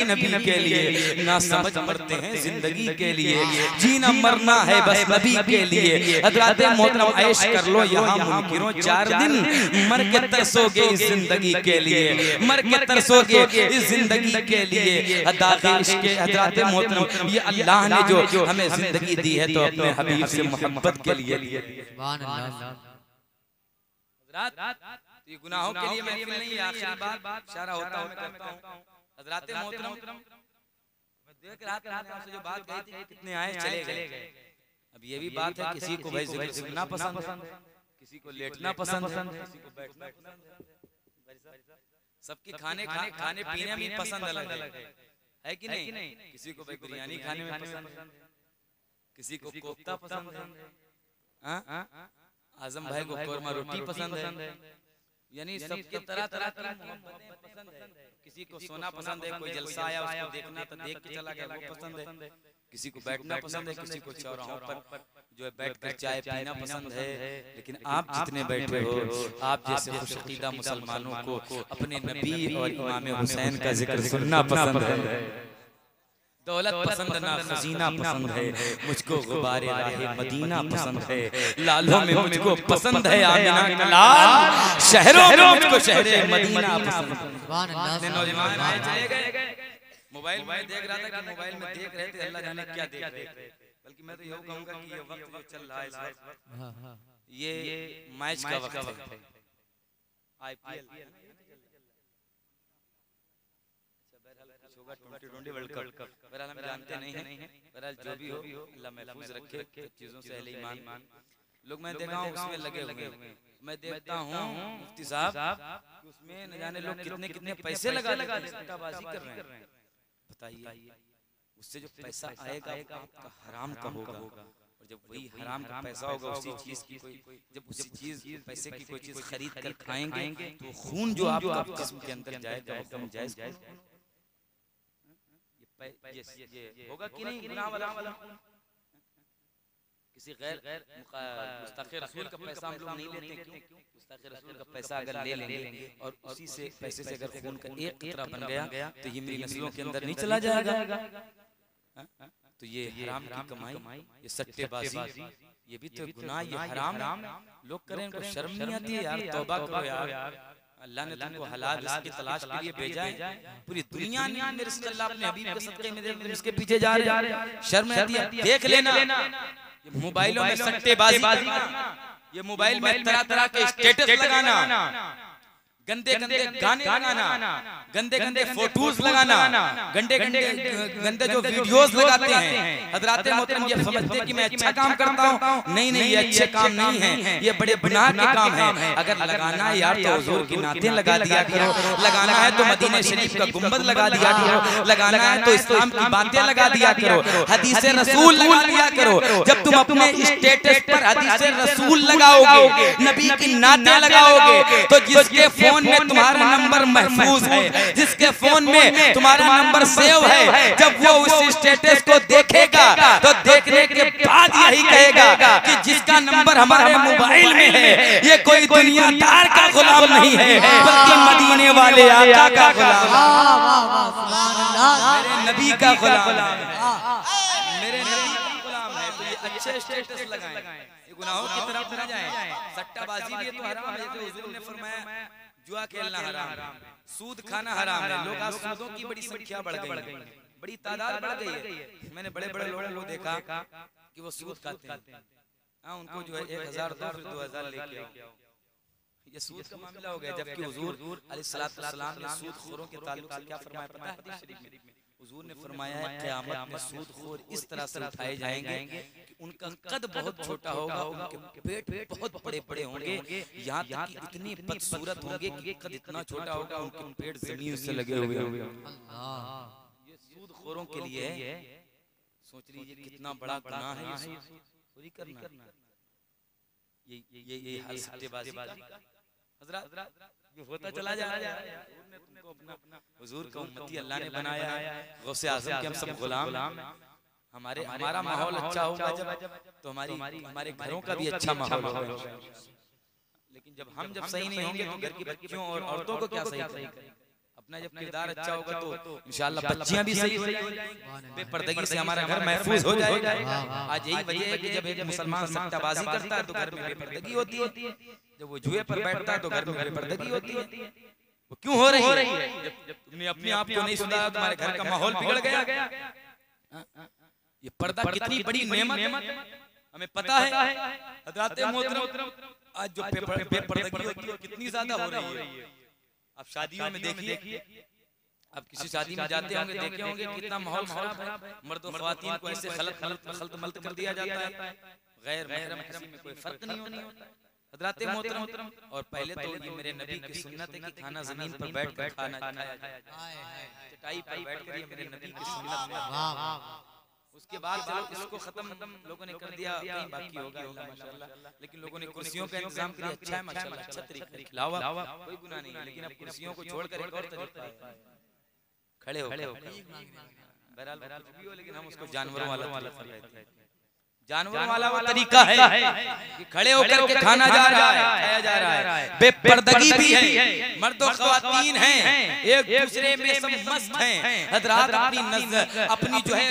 नबी के लिए। ना समझ मरते हैं जिंदगी के लिए, जीना मरना है बस नबी के लिए। हज़रत मोहतरम ऐश कर लो यहाँ मुनकिरों 4 दिन, मर के तरसोगे इस जिंदगी के लिए, मर के तरसोगे इस जिंदगी के लिए। हज़रत मोहतरम ये अल्लाह ने जो हमें जिंदगी दी है तो अपने हबीब से मोहब्बत के लिए। ये गुनाहों के लिए महफिल नहीं है, आखिरी बात इशारा होता है मैं करता हूं। हज़रत मोहतरम मैं देख रहा था आपसे जो बात कही थी, कितने आए चले गए। अब ये भी बात है किसी को भाई जिक्र सुनना पसंद है, किसी को लेटना पसंद है, किसी को बैठना पसंद है। सबकी खाने पीने में पसंद अलग है कि नहीं? किसी को भाई बिरयानी खाने में पसंद है, किसी को कोफ्ता पसंद है, आजम भाई को कोरमा रोटी पसंद है, यानी सबके तरह तरह की मोहब्बतें पसंद है। किसी को सोना पसंद है, कोई जलसा आया उसको देखना तो देख के चला गया वो पसंद है। किसी को बैठना पसंद है, किसी को चौराहों पर जो है बैठकर चाय पीना पसंद है। लेकिन आप जितने बैठे हो, आप जैसे खुशकीदा मुसलमानों को अपने नबी और इमाम हुसैन का जिक्र सुनना पसंद है। दौलत पसंद ना खजीना पसंद है, मुझको गुबारे राहे मदीना पसंद है। लालों में मुझको पसंद है आमिना का लाल, शहरों में मुझको शहरे मदीना पसंद है। नौजवान आए चले गए, मोबाइल में देख रहा था कि मोबाइल में देख रहे थे, अल्लाह जाने क्या देख रहे थे। बल्कि मैं तो यही कहूंगा कि ये वक्त जो चल रहा है इस वक्त, ये मैच का वक्त है, आईपीएल T20 वर्ल्ड कप। बहरहाल हम जानते नहीं हैं, बहरहाल जो भी हो अल्लाह महफूज रखे चीजों से अहले ईमान। लोग मैं देखा हूँ उसमें लगे हुए, मैं देखता हूँ मुफ्ती साहब उसमें न जाने लोग कितने कितने पैसे लगा सट्टाबाजी कर रहे हैं। बताइए उससे जो पैसा आएगा वो आपका हराम का होगा, और जब वही हराम का पैसा होगा उसी चीज की कोई, जब उसी चीज पैसे की कोई चीज खरीद कर खाएंगे तो खून जो आपका जिस्म के अंदर जाएगा वो जायज ये होगा कि नहीं? गुनाह वाला किसी गैर मुस्तक़िल रसूल का पैसा हम लोग नहीं लेते, क्यों? मुस्तक़िल रसूल का पैसा अगर ले लेंगे और उसी से पैसे से अगर खून का एक कतरा बन गया तो ये मेरी नस्लों के अंदर नहीं चला जाएगा। तो ये हराम की कमाई, ये सट्टेबाजी, ये भी तो गुनाह, ये हराम लोग करें, इनको शर्म नहीं आती यार? तौबा करो यार, अल्लाह ने तुमको हलाल रिज़्क़ की तलाश के लिए भेजा है। पूरी दुनिया ने मेरे रिज़्क़ अल्लाह अपने हबीब के सदक़े में दे, इसके पीछे जा रहे हैं, शर्म आती है? देख लेना ये मोबाइलों में सट्टेबाजी करना, ये मोबाइल में तरह तरह के स्टेटस लगाना, गंदे गंदे गाने लगाना, गंदे गंदे फोटोज लगाना, गंदे जो वीडियोस लगाते हैं। हज़रात मोहतरम ये समझते कि मैं अच्छा काम करता हूँ, नहीं नहीं, ये अच्छे काम नहीं है, ये बड़े गुनाह के काम है। अगर लगाना है यार तो हुजूर की नातें लगा दिया करो, लगाना है तो मदीना शरीफ का गुंबद लगा दिया करो, लगाना है तो इस्लाम की बातें लगा दिया करो, हदीसे रसूल लगा दिया करो। जब तुम अपने स्टेटस पर हदीसे रसूल लगाओगे, नबी की नातें लगाओगे, तो जिसके फोन में तुम्हारा नंबर महफूज है, जिसके फोन में तुम्हारा नंबर सेव है, जब वो उस स्टेटस को देखेगा तो देखने के बाद यही कहेगा कि जिसका नंबर हमारे मोबाइल में है ये कोई दुनियादार का गुलाम नहीं है, बल्कि मदीने वाले आका का गुलाम, मेरे नबी का गुलाम है, मेरे नबी का गुलाम है। तो ये अच्छे स्टेटस लगाएं, ये गुनाहों की तरफ न जाएं। सट्टाबाजी भी तो हराम है, जैसे हुजूर ने फरमाया जुआ खेलना हराम है, सूद खाना हराम है। लोग आज सूदों की बड़ी संख्या बढ़ गई है, बड़ी तादाद बढ़ गई है। मैंने बड़े बड़े लोगों को देखा कि वो सूद खाते हैं, हाँ उनको जो है 1000 2000 लेके आओ, ये सूद का मामला हो गया। जबकि हुजूर अलैहिस्सलातु वस्सलाम ने सूदखोरों के ताल्लुक से क्या फरमाया पता है? हदीस शरीफ में हुजूर ने फरमाया है क़यामत में सूदखोर इस तरह से उठाए जाएंगे कि उनका कद बहुत छोटा होगा, उनके पेट बहुत बड़े बड़े होंगे, यहाँ तक कि इतनी बदसूरत होंगे कि कद इतना छोटा होगा उनके पेट जमीन से लगे हुए होंगे। ये सूदखोरों के लिए सोच लीजिए कितना बड़ा गुनाह है ये चोरी करना। ये हाल सट्टेबाजी का हज़रत ये होता चला जा रहा है। हुजूर का उम्मती अल्लाह ने बनाया है, गौसे आज़म के हम सब गुलाम। हमारा माहौल अच्छा होगा तो हमारे घरों का भी अच्छा माहौल होगा। लेकिन जब सही नहीं होंगे तो घर की बच्चियों और औरतों को क्या सही करें? अपना जब किरदार अच्छा होगा तो इंशाअल्लाह बच्चियां भी सही हो जाएंगी, बेपर्दगी से हमारा घर महफूज हो जाएगा। आज यही वजह है कि जब एक मुसलमान सट्टाबाजी करता है तो घर में बेपर्दगी होती है, जब वो जुए पर बैठता है तो घर में बेपर्दगी होती है। वो क्यों हो रही है? जब तुमने अपने आप को नहीं सुधारा तुम्हारे घर का माहौल बिगड़ गया। ये पर्दा कितनी बड़ी नेमत हमें पता है। हज़रात मोहतरम आज जो बेपर्दगी होती है कितनी ज्यादा हो रही है। आप शादियों में देखिए, आप किसी शादी में जाते होंगे देखे होंगे कितना माहौल खराब है। मर्द और ख्वातीन को ऐसे खलत मलत कर दिया जाता है, गैर महरम किसी में कोई फर्क नहीं होता। हज़रात मोहतरम और पहले तो ये मेरे नबी की सुन्नत है कि खाना जमीन पर बैठकर खाना खाया जाए, चटाई पर बैठकर, ये मेरे नबी की सुन्नत है। उसके बाद चलो इसको खत्म लोगों ने कर दिया, कहीं बाकी होगा माशाल्लाह, लेकिन लोगों ने कुर्सियों का इंतजाम किया, अच्छा है माशाल्लाह, अच्छा तरीका है, खिलावा कोई गुनाह नहीं है, लेकिन अब कुर्सियों को छोड़कर एक और तरीका है, खड़े हो बहरहाल कुछ भी हो, लेकिन हम उसको जानवरों वाला तरीका, जानवर वाला वो तरीका है कि खड़े होकर के खाना जा रहा है, खाया जा रहा है, बेपर्दगी भी है, मर्द और ख्वातीन हैं, एक दूसरे में सब मस्त हैं, हजरात अपनी जो है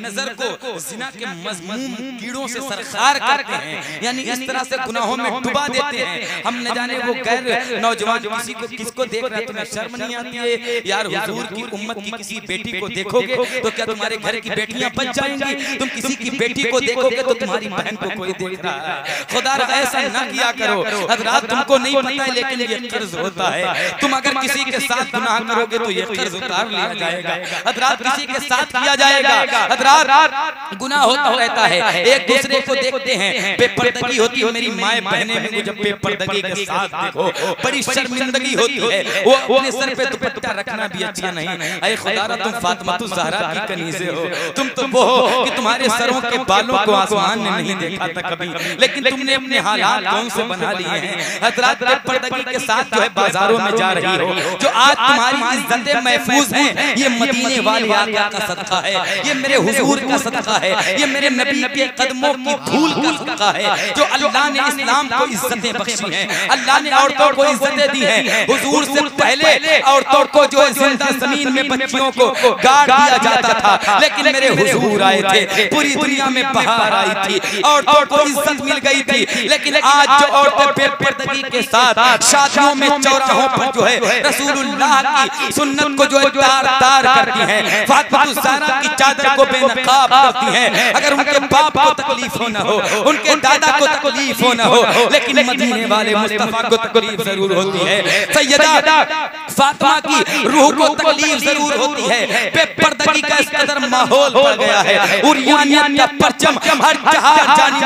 नजर को जिना के मज़मूम कीड़ों से सरखार करते हैं, यानी इस तरह से गुनाहों में डुबा देते हैं। हम न जाने वो गैर नौजवान किसको देख रहे हैं, तुम्हें शर्म नहीं आती है यार? हुजूर की उम्मत की किसी बेटी को देखोगे तो क्या तुम्हारे घर की बेटियां बच जाएंगी? तुम किसी की बेटी को देखोगे तो तुम्हारी बहन को कोई देख रहा है। खुदा ऐसा ना किया करो हजरात, तुमको नहीं पता है लेकिन ये कर्ज होता है। तुम अगर किसी के साथ गुनाह करोगे तो ये कर्ज उतार लिया जाएगा हजरात, किसी के साथ किया जाएगा हजरात, गुनाह होता रहता है, एक दूसरे को देखते हैं, बेपर्दगी होती है। मेरी माए बहनें भी जब बेपर्दगी के साथ देखो बड़ी शर्मिंदगी होती है, वो अपने सर पे दुपट्टा रखना भी अच्छा नहीं। अरे खुदा तुम फातिमा ज़हरा की कनीज़े हो, तुम तो वो हो कि तुम्हारे सरों के बालों को आसमान ने नहीं देखा था कभी, लेकिन तुमने अपने हालात कौन से बना लिए हैं हजरात। बेपर्दगी के साथ जो है बाजारों में जा रही हो, जो आज तुम्हारी इज्जतें महफूज हैं, ये मदीने वाले आका का सदका है, ये मेरे हुजूर का सदका है, ये मेरे नबी के कदमों की धूल का सदका है, जो अल्लाह ने इस्लाम को इज्जतें बख्शी हैं, अल्लाह ने औरतों को इज्जतें दी हैं। हुजूर से पहले औरतों को जो है जिंदा जमीन में बच्चियों को गाड़ दिया जाता था, लेकिन मेरे हुजूर आए थे, पूरी दुनिया में बहार आई थी, औरतों को इज्जत मिल गई थी। लेकिन आज जो औरतें बेपर्दगी के साथ शादियों में चौराहों पर जो है रसूलुल्लाह की सुन्नत को जो है तार तार करती हैं, फातिमा ज़हरा की चादर को बेनकाब करती हैं, अगर उनके बाप को तकलीफ हो न हो, उनके दादा को तकलीफ हो न हो, लेकिन मदीने वाले मुस्तफा को तकलीफ जरूर होती है। सैयदा फातिमा की रूह को तकलीफ जरूर होती है। बेपर्दगी का इस कदर माहौल बढ़ गया है, उरियानियत का परचम हर जहां जानिब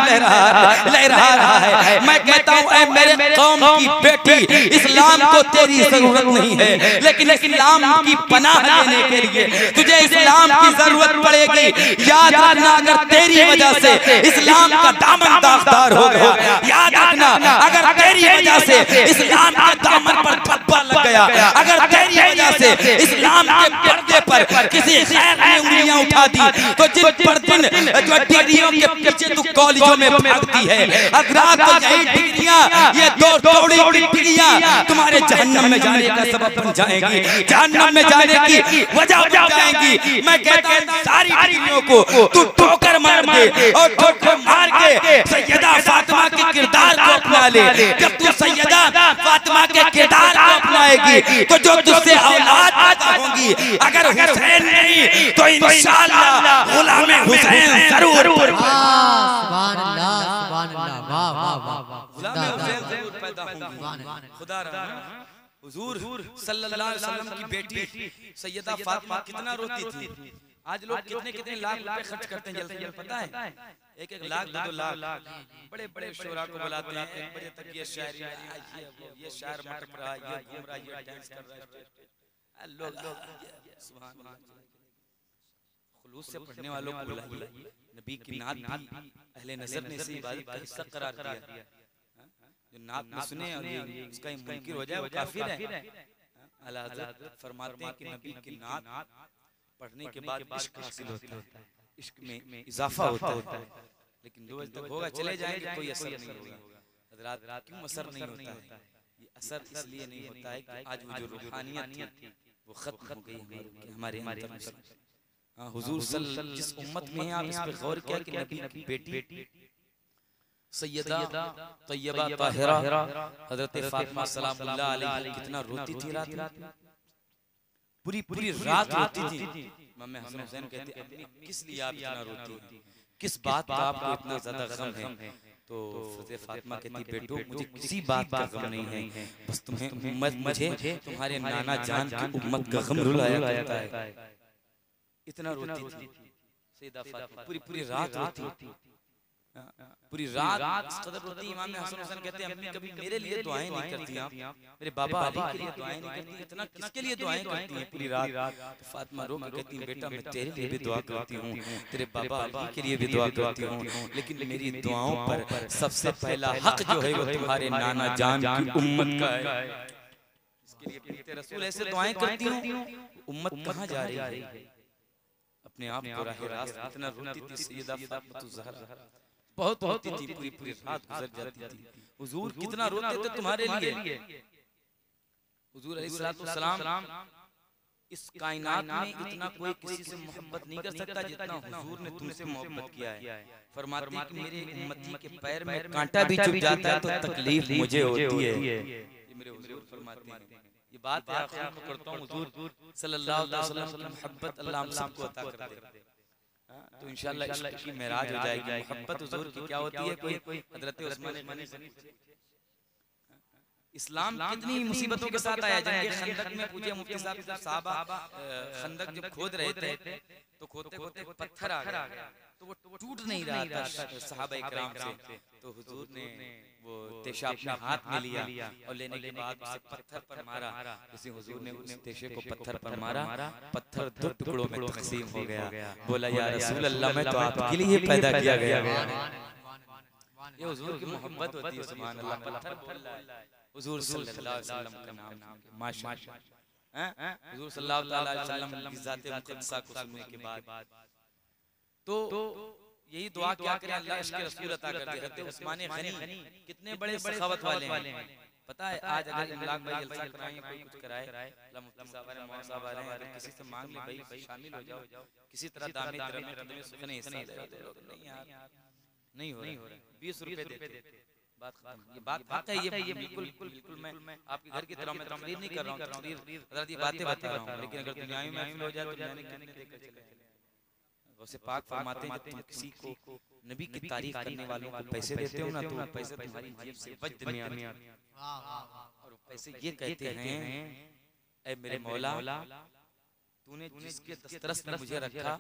लहरा रहा है। मैं कहता हूं ऐ मेरे कौम की बेटी, इस्लाम को तेरी जरूरत नहीं है, लेकिन इस्लाम की पनाह लेने के लिए तुझे इस्लाम की जरूरत पड़ेगी। याद रखना अगर तेरी वजह से इस्लाम का दामन दागदार हो गया, याद रखना अगर तेरी वजह से इस्लाम के दामन पर धब्बा लग गया, अगर तेरी वजह से इस्लाम के पर्दे पर किसी खैर ने उंगलियां उठा दी, तो जिन पर दिन जो डिग्रियों के पीछे तू कॉलेजों में भागती है, अगर यही डिग्रियां, ये दो डिग्रियां तुम्हारे जहन्नम में जाने का सबब बन जाएंगी, जहन्नम में जाने की वजह बन जाएंगी। मैं कहता हूं सारी डिग्रियों को तू ठोकर मार के और ठोकर मार के सैयदा फातिमा के किरदार को अपना ले। जब तू सैयदा फातिमा के किरदार को अपनाएगी तो जो तुझसे औलाद पैदा होंगी, अगर हुसैन नहीं तो इंशाअल्लाह गुलाम हुसैन जरूर। सुभान अल्लाह, सुभान अल्लाह, वाह वाह वाह वाह, खुदा हुजूर सल्लल्लाहु अलैहि वसल्लम की बेटी सैयदा फातिमा कितना रोती थी। आज लोग कितने लाख रुपए खर्च करते हैं जल्दी पता है, एक लाख 2 लाख बड़े बड़े शोरा को बुलाते हैं, 1 बजे तक ये शायरी, ये शायर मटक रहा है, ये घूम रहा है, ये डांस कर रहा है, लोग सुभान अल्लाह। खुलूस से पढ़ने वालों को बुलाइए, नबी की नात भी अहले नजर ने इसे इबादत का हिस्सा करार दिया। जो नात न सुने और उसका मुनकिर हो जाए वो काफिर है। आला हज़रत फरमाते हैं कि नबी की नात पढ़ने के बाद इश्क हासिल होता है, इश्क में इजाफा होता है, लेकिन 2 बजे तक होगा चले जाएंगे कोई असर नहीं होगा। हज़रात क्यों असर नहीं होता है? ये असर इसलिए नहीं होता है कि आज वो जो रूहानियत थी वो खत्म हो गई हमारे अंदर। हुजूर सल्लल्लाहु जिस उम्मत में है, आप इस पे गौर किया कि नबी की बेटी सैयदा तैयबा ताहिरा हजरत फातिमा सलामुल्लाह अलैहा कितना रोती थी रात में, पूरी रात रोती थी। इमाम हसन हुसैन कहते अपनी किस लिए आप इतना रोती हैं, किस बात का आपको इतना ज्यादा गम है? तो हजरत फातिमा कहती बेटो मुझे किसी बात का गम नहीं है, बस तुम्हें उम्मत, मुझे तुम्हारे नाना जान की उम्मत का गम रुलाया करता है। इतना रोती थी सैयदा फातिमा, पूरी रात रोती। पूरी रात इस कदर रोती। इमाम हसन हुसैन कहते हैं अम्मी कभी मेरे लिए दुआएं नहीं करती आप, मेरे बाबा अली के लिए दुआएं नहीं करती, इतना किसके लिए दुआएं करती हैं पूरी रात? तो फातिमा रो के कहती है बेटा मैं तेरे लिए भी दुआ करती हूँ, तेरे बाबा अली के लिए भी दुआ करती हूँ, लेकिन मेरी दुआओं पर सबसे पहला हक जो है वो तुम्हारे नाना जान की उम्मत का है। इसके लिए प्रीत रसूल ऐसे दुआएं करती हूँ, उम्मत कहाँ जा रही है? अपने आप को राह रास्त इतना रोती थी सैयदा फातिमा ज़हरा, बहुत होती थी, पूरी पूरी रात गुजर जाती थी। हुजूर कितना रोते थे तुम्हारे लिए। हुजूर अलैहिस्सलाम इस कायनात में इतना कोई किसी से मोहब्बत नहीं कर सकता जितना हुजूर ने तुमसे मोहब्बत किया है। फरमाते हैं कि मेरे उम्मती के पैर में कांटा भी चुभ जाता है तो तकलीफ मुझे होती है। ये मेरे हुजूर फरमाते हैं। ये बात मैं करता हूँ हुजूर सल्लल्लाहु अलैहि वसल्लम की मोहब्बत अल्लाह हम सबको अता कर दे, तो इंशाअल्लाह इश्क की मेराज हो जाएगी। मोहब्बत हुजूर की क्या होती है? कोई हजरत उस्मान गनी से इस्लाम कितनी मुसीबतों के साथ आया। जंग खंदक में पूछे मुफ्ती साहब, साहबा खंदक जब खोद रहे थे तो खोदते खोदते पत्थर आ गया, तो वो टूट नहीं रहा था सहाबा इकराम से, तो हुजूर ने वो तेशा अपने हाथ में लिया और लेने के बाद उसे पत्थर पर मारा। जैसे हुजूर ने उस तेशे को पत्थर पर मारा, पत्थर दो टुकड़ों में तकसीम हो गया। बोला या रसूल अल्लाह मैं तो आपके लिए पैदा किया गया। ये हुजूर की मोहब्बत होती है। सुभान अल्लाह। पत्थर बोल रहा है हुजूर सल्लल्लाहु अलैहि वसल्लम का नाम माशाअल्लाह। हुजूर सल्लल्लाहु अलैहि वसल्लम की ज़ात मुक़द्दसा को सुनने के बाद तो यही दुआ क्या करें अल्लाह इश्क़ रसूल अता कर दे। हज़रत उस्मान गनी कितने बड़े सखावत वाले हैं। पता है आज अगर इमलाक भाई जलसा कराएं या कोई कुछ कराए, अल्लाह मुफ्ती साहब आ रहे हैं, मौलाना साहब आ रहे हैं, अगर किसी से मांग ले भाई शामिल हो जाओ, किसी तरह दामे दरमे में सुखने हिस्सा ले तो लोग नहीं यार नहीं हो रहा, 20 रुपए देते बात खत्म। ये बात है, ये बिल्कुल मैं आपके घर की तरह मैं तकरीर नहीं कर रहा हूँ, तकरीर हज़रत ये बातें बता रहा हूँ, लेकिन अगर दुनिया में महफिल हो जाए तो मैंने कितने देकर चले। वैसे पाक फरमाते हैं जब तुम किसी को नबी की तारीफ करने वालों को पैसे देते हो ना तो पैसे तुम्हारी जेब से वज्द में आते हैं और पैसे ये कहते हैं ऐ मेरे मौला तूने जिसके दस्तरस में मुझे रखा,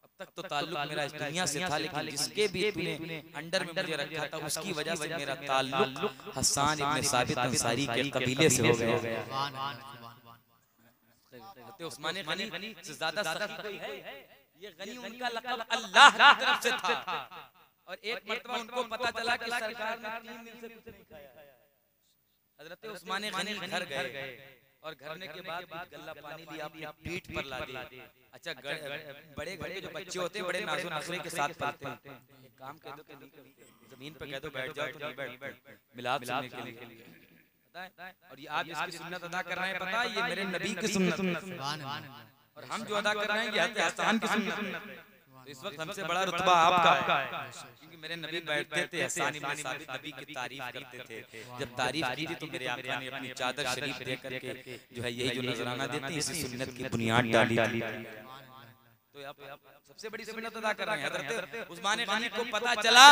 अब तक तो ताल्लुक मेरा इस दुनिया से था, लेकिन जिसके भी तूने अंडर में मुझे रखा था उसकी वजह से मेरा ताल्लुक हसन इब्न साबित अंसारी के कबीले से हो गया। उस्मान गनी से ज्यादा सखी कोई है? ये गनी उनका लक़ब अल्लाह की तरफ से था और एक मर्तबा उनको पता चला कि सरकार ने 3 दिन से कुछ नहीं खाया। हजरत उस्मान गनी घर गए और घरने के बाद गल्ला पानी लिया अपनी पीठ पर ला दिया। अच्छा बड़े घर के जो बच्चे होते हैं बड़े नाज़ो नखरे के साथ पलते हैं, एक काम कह दो कि नहीं जमीन पर कह दो बैठ जाओ तो नहीं बैठते मिलाद सुनने के लिए। और ये आप इसकी सुन्नत अदा कर रहे हैं, पता है ये मेरे नबी की सुन्नत और हम जो अदा कर रहे हैं ये हसन की सुन्नत। तो इस वक्त हमसे बड़ा रुतबा आपका है, क्योंकि मेरे नबी बैठते थे हसन इब्न साबित नबी की तारीफ करते थे। जब तारीफ की थी तो मेरे आका ने अपनी चादर शरीफ दे करके जो है यही जो नजराना देती इसी सुन्नत की बुनियाद डाली। तो आप सबसे बड़ी सुन्नत अदा कर रहे हैं। हज़रत उस्मान गनी को पता चला,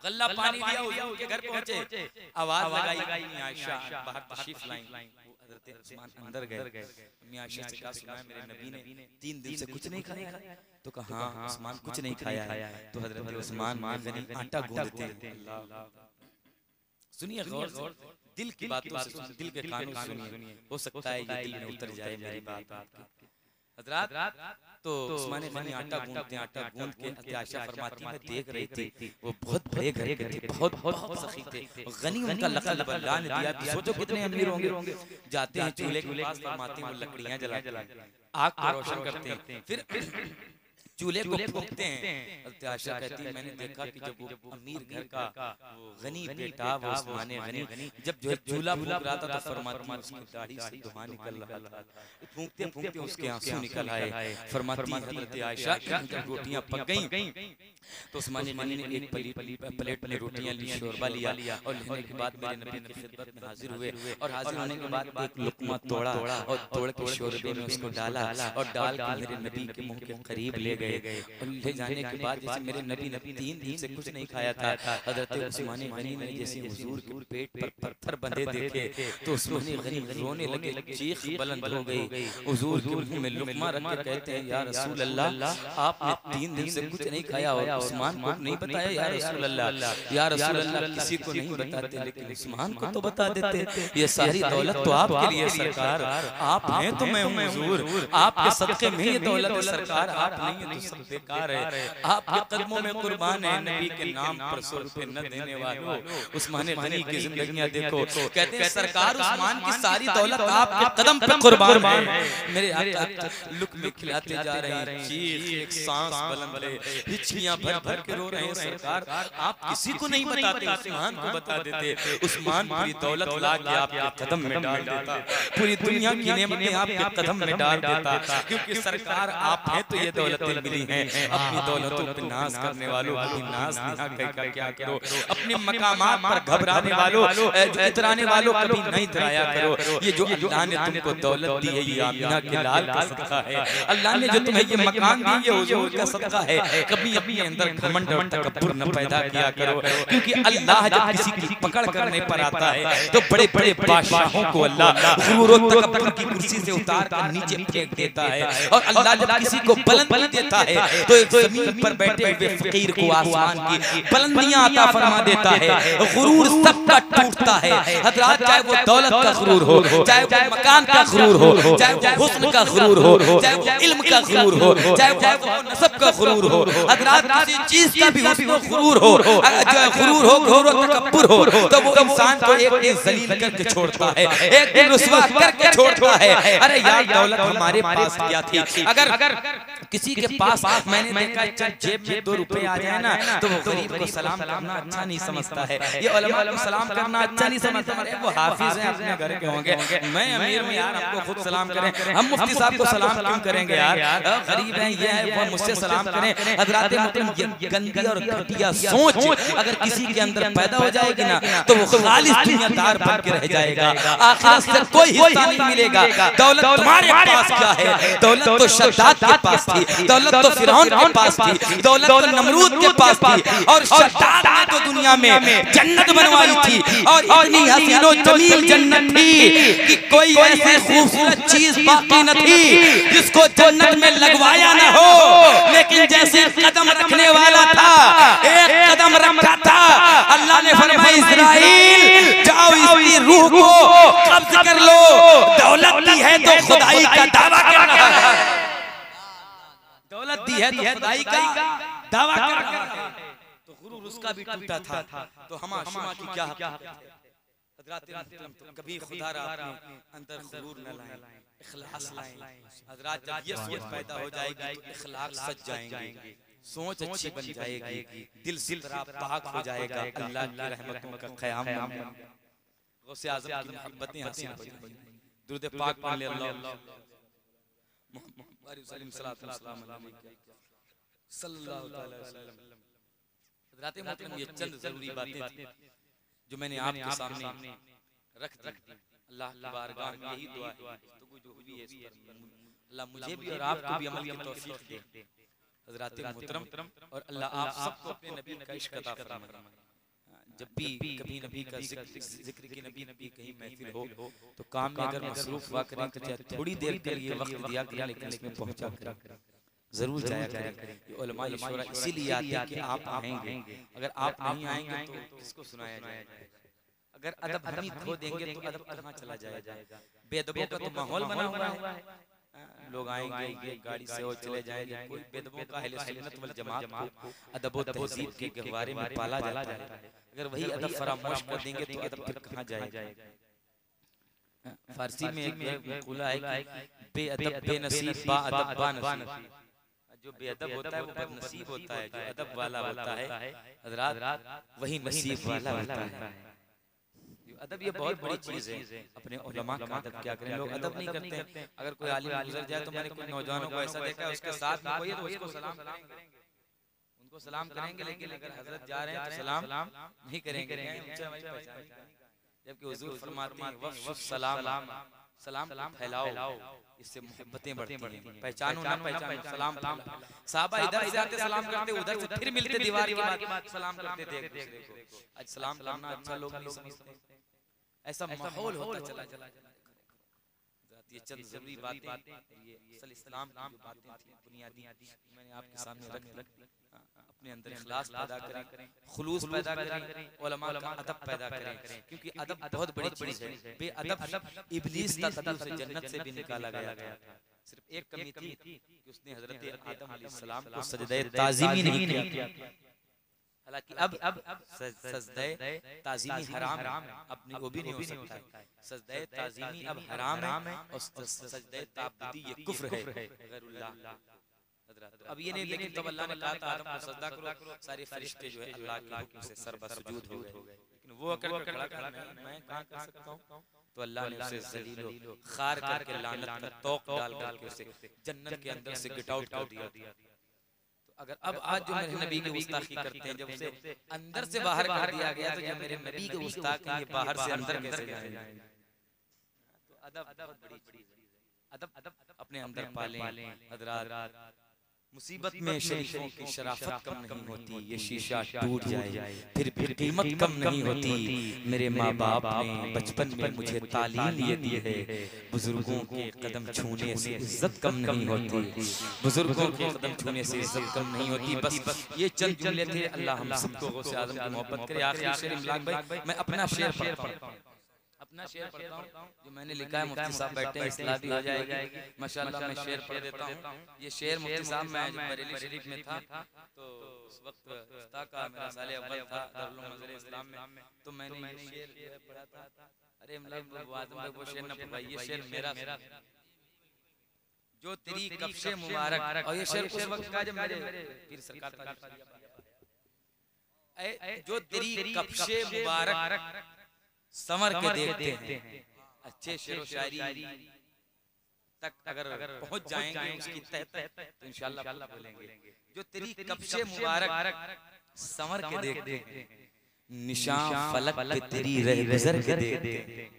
गल्ला पानी लिया, हुजूर के घर पहुंचे, आवाज लगाई आयशा बाहर तशरीफ लाईं। हज़रत उस्मान अंदर गए, आयशा से कहा सुना मेरे नबी ने 3 दिन से कुछ नहीं खाया, तो कहा हां उस्मान कुछ नहीं खाया है। तो हज़रत उस्मान गनी आटा गूंथते हैं। सुनिए गौर से, दिल की बातों से दिल के कानों से सुनिए, हो सकता है ये दिल में उतर जाए मेरी बात आपकी। हज़रात तो उस्मान गनी आटा गूंथते हैं, आटा गूंथ के आयशा फरमाती मैं देख रही थी वो बहुत बड़े घर के थे, बहुत सखी थे, गनी उनका लक़ब अल्लाह ने दिया। सोचो कितने अमीर होंगे। जाते हैं चूल्हे के पास, फरमाते हैं वो लकड़ियां जलाते हैं, आग को रोशन करते हैं, फिर चूल्हे को फूंकते हैं। आयशा कहती है मैंने देखा कि जब वो अमीर घर का वो गनी बेटा वो उस्मान गनी जब जो है चूल्हा फूंक रहा था तो फरमाती उसकी दाढ़ी से धुआं निकल रहा था, फूंकते फूंकते उसके आंसू निकल आए। फरमाती हज़रत आयशा जब रोटियां पक गईं तो उस्मान गनी ने एक प्लेट में रोटियां ली, शोरबा लिया और लेने के बाद मेरे नबी की खिदमत में हाजिर हुए और हाजिर होने के बाद एक लुक़मा तोड़ा और तोड़ के शोरबे में उसको डाला और डाल के मेरे नबी के मुंह के करीब ले गए। और ले जाने के बाद जैसे मेरे नबी 3 दिन से कुछ नहीं खाया था, हज़रत उस्मान गनी ने जैसे हुजूर के पेट पर पत्थर बंधे देखे तो उस्मान गनी रोने लगे, चीख बुलंद हो गई। हुजूर के मुंह में लुक़मा रख के कहते हैं या रसूल अल्लाह आपने 3 दिन से कुछ नहीं खाया और उस्मान को नहीं बताया या रसूल अल्लाह, या रसूल अल्लाह किसी को नहीं बताते लेकिन उस्मान को तो बता देते। ये सारी दौलत तो आपके लिए सरकार, आप हैं तो मैं हूँ हुजूर, आपके सदके में ये दौलत है सरकार, आप नहीं है तो सब बेकार है। आपके कदमों में कुर्बान है, नबी के नाम पर 100 रुपए न देने वालों, उस्मान गनी की जिंदगियां देखो। कहते हैं सरकार उस्मान की सारी दौलत आपके कदम पे कुर्बान है। मेरे आका लुक़मे खिलाते जा रहे हैं, चीख एक सांस बुलंद ले, हिचकियां भर भर के रो रहे हैं सरकार, आप किसी को नहीं बताते, उस्मान को बता देते। उस्मान पूरी दौलत ला के आपके कदम में डाल देता, पूरी दुनिया की नेमतें आपके कदम में डाल देता, क्योंकि सरकार आप हैं तो ये दौलतें मिली हैं। अपनी दौलतों पे नाज करने वालों को नाज ना कहकर क्या करो, अपने मकामात पर घबराने वालों, इतराने वालों कभी नहीं इतराया करो। ये जो अल्लाह ने तुमको दौलत दी है ये आमिना के लाल का सदका है। अल्लाह ने जो तुम्हें ये मकान दी ये हुजूर का सदका है। कभी अपने अंदर घमंड और तकब्बुर न पैदा किया करो, क्योंकि अल्लाह जब किसी की पकड़ करने पर आता है तो बड़े बड़े बादशाहों को अल्लाह गुरूर और तकब्बुर की कुर्सी से उतार कर नीचे फेंक देता है। और अल्लाह जब किसी को बुलंदी देता है तो एक जमीन पर बैठे हुए फकीर को आसमान की बुलंदियां अता फरमा देता है। गुरूर सबका टूटता है हजरात, चाहे वो दौलत का गुरूर हो, चाहे वो मकान का गुरूर हो, चाहे वो हुस्न का गुरूर हो, चाहे वो इल्म का गुरूर हो, चाहे वो नसब का गुरूर हो। हजरात किसी चीज का भी हुस्न गुरूर हो, जो गुरूर हो, गुरूर और तकब्बुर हो, तो वो इंसान को एक दिन जलील करके छोड़ता है, एक दिन रुस्वा करके छोड़ता है। अरे यार दौलत हमारे पास क्या थी, अगर किसी के पास मैंने देखा जेब में 2 रुपए आ जाए ना तो वो गरीब को सलाम करना अच्छा नहीं समझता है, ये उलमा को सलाम करना अच्छा नहीं समझता है। वो हाफिज हैं अपने घर के होंगे, मैं अमीर हूं यार, हमको खुद सलाम करें, हम मुफ्ती साहब को सलाम क्यों करेंगे यार, गरीब हैं ये है वो मुझसे सलाम करें। हजरात मोहतरम ये गंदी और घटिया सोच अगर किसी के अंदर पैदा हो जाएगी ना तो वो खालिस दुनियादार बन के रह जाएगा, आखिरत से कोई हिस्सा नहीं मिलेगा। दौलत तुम्हारे पास क्या है, दौलत तो शद्दाद के पास थी, दौलत तो फिरौन के पास थी, दौलत तो नमरूद के पास थी, और शद्दाद ने तो दुनिया में जन्नत बनवाई थी, और इतनी हसीनो जमील जन्नत थी कि कोई ऐसी खूबसूरत चीज बाकी न थी जिसको जन्नत में लगवाया न हो। लेकिन जैसे कदम रखने वाला था, एक कदम रखा था, अल्लाह ने फरमाया इस्राइल जाओ इसकी रूह को कब्ज कर लो, दौलत दी है तो खुदाई का दावा कर रहा है, दौलत दी है तो खुदाई का दावा कर रहा है। तो गुरूर उसका भी टूटा था, तो हम शुमा की क्या हजरात मोहतरम कभी खुदा रा अपने अंदर गुरूर न लाएं, इखलास लाएं। हजरात जब ये सोच पैदा हो जाएगी तो इखलाक सज जाएंगे, सोच अच्छी बन जाएगी, दिल सिलसिला पाक हो जाएगा, अल्लाह की रहमतों का क़याम गौसे आज़म की मोहब्बतें हासिल हो जाएंगी। दुरूद पाक पढ़ ले अल्लाह सल्लल्लाहु अलैहि वसल्लम। हज़रात मोहतरम ये चंद जरूरी बातें थी जो मैंने आपके सामने रख दी। अल्लाह की बारगाह में यही दुआ है तो जो हुई है इस पर अल्लाह मुझे भी और आपको भी अमल की तौफीक दे। हज़रात मोहतरम और अल्लाह आप सबको अपने नबी का इश्क अता फरमाए। जब भी कभी नबी का जिक्र की नबी कहीं महफिल हो तो काम में अगर मसरूफ हुआ करें तो चाहे थोड़ी देर के लिए वक्त दिया करें लेकिन इसमें पहुंचा करें, जरूर जाया करें। ये उलमा शुरा इसीलिए आते हैं कि आप आएंगे, अगर आप नहीं आएंगे तो किसको सुनाया जाएगा। अगर अदब हम ही खो देंगे तो अदब कहाँ चला जाएगा। बेअदबों का तो माहौल बना हुआ है, लोग आएंगे गाड़ी से और चले जाएंगे। कोई बेअदबों का अहले सुन्नत वल जमात को अदब व तहजीब के गहवारे में पाला जाता है। अगर वही अदब फरामोश कर देंगे तो अदब फिर कहाँ जाएगा। फारसी में एक मक़ूला है कि बेअदब बेनसीब बाअदब बानसीब। जो बेअदब होता है वो बदनसीब होता है, जो अदब वाला होता है हज़रात वही नसीब वाला होता है। अदब ये बहुत बड़ी चीज है। अपने उलमा का अदब क्या करें, लोग अदब नहीं करते। अगर कोई आलिम गुजर जाए तो मैंने कुछ नौजवानों को ऐसा देखा है उसके साथ में कोई है तो उसको सलाम करेंगे, उनको सलाम करेंगे, लेकिन अगर हजरत जा रहे हैं तो सलाम नहीं करेंगे, जबकि हुजूर फरमाते हैं वफ़ सलाम, सलाम फैलाओ, इससे मोहब्बतें बढ़ती हैं। पहचानो ना पहचानो सलाम फैलाओ। साहबा इधर से आते सलाम करते, उधर से फिर मिलते दीवार के बाद सलाम करते थे एक दूसरे को। आज सलाम करना अच्छा लोग नहीं समझते, ऐसा माहौल होता चला ये चंद जरूरी बातें, ये असल इस्लाम की बातें थी बुनियादी मैंने आपके सामने रख अपने अंदर इखलास पैदा करें, खुलूस पैदा करें, उलमा का अदब पैदा करें, क्योंकि अदब बहुत बड़ी चीज है। बेअदब इब्लीस तक उसे जन्नत से भी निकाला गया था। सिर्फ एक कमी थी कि उसने हजरत आदम अलैहिस्सलाम को सजदे ताज़ीमी नहीं किया। हालांकि अब सजदे ताज़ीमी हराम अपने वो भी नहीं हो सकता है। सजदे ताज़ीमी अब हराम है और सजदे ताबदी ये कुफ्र है गैरुल्लाह। अब ये नहीं, लेकिन तब अल्लाह ने कहा था आदम को सजदा करो, सारे फरिश्ते जो है अल्लाह के हुक्म से सरबसुजूद हो गए, लेकिन वो अकड़ कर खड़ा था, मैं कहां कर सकता हूं? तो अल्लाह ने उसे ज़लीलो खार करके लानत का तोक डाल करके उसे जन्नत के अंदर से गेट आउट कर दिया। तो अगर अब आज जो मेरे नबी की गुस्ताखी करते हैं, जब उसे अंदर से बाहर कर दिया गया, तो जब मेरे नबी के गुस्ताख हैं, ये बाहर से अंदर कैसे जाएंगे? तो अदब बड़ी चीज है। अदब अपने अंदर पालें हज़रात। मुसीबत में शरीफों की शराफत कम नहीं होती, ये शीशा टूट जाए फिर भी कीमत कम नहीं होती। मेरे माँ बाप ने बचपन में मुझे तालीम ये दी है, बुजुर्गों के कदम छूने से इज्जत कम नहीं होती, बुजुर्गों के कदम छूने से इज्जत कम नहीं होती। बस ये चंद जुमले थे। अल्लाह हम सबको गौसे आज़म की मोहब्बत करे। आखिरी शेर इमलाक भाई, मैं अपना शेर पढ़ता हूँ, अपना शेर पढ़ता हूँ जो मैंने लिखा है। मुफ्ती साहब बैठे हैं, इस्लाह भी हो जाएगी माशाल्लाह। मैं शेर पढ़ देता हूँ। ये शेर मुफ्ती साहब, मैं बरेली शरीफ में था तो उस वक्त उस्ताद का मेरा साले अव्वल था दारुल मंज़िल इस्लाम में, तो मैंने ये शेर पढ़ा था। अरे मतलब वो शेर न पढ़ाई, ये शेर मेरा जो तेरी कब्शे मुबारक। और ये शेर उस वक्त का जब मेरे पीर सरकार का जो तेरी कब्शे मुबारक संवर के देखते हैं। अच्छे शेर व शायरी तक अगर पहुंच जाएंगे उसकी तह तक, तो इंशाअल्लाह बोलेंगे। जो तेरी कब्शे मुबारक संवर के देखते हैं, निशान फलक पे तेरी रह गुजर के देखते हैं।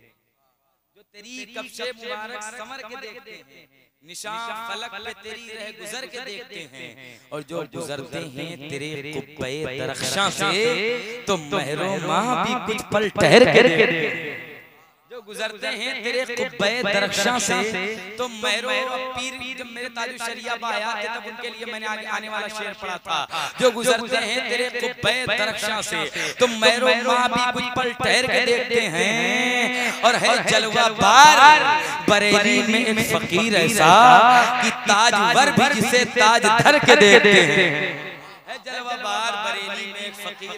जो तेरी कब्शे मुबारक संवर के देखते हैं, निशान फलक पे तेरी रह गुजर के देखते हैं। और जो गुजरते हैं तेरे कुब्बे दरख्शां से, तो महरो माह भी कुछ पल ठहर के देखते हैं। जो गुजरते हैं तेरे कुब्बे दरख्शां से, तो महरो पीर जब मेरे ताजु शरिया आया थे तब उनके लिए मैंने आगे आने वाला शेर पढ़ा था। जो गुजरते हैं तेरे कुब्बे दरख्शां से, तो महरो माह भी कुछ पल ठहर के देखते हैं। और है जलवा बार बरेली में एक फकीर ऐसा कि ताजवर भी जिसे ताज धर के देखते हैं। है जलवा बार बरेली में एक फकीर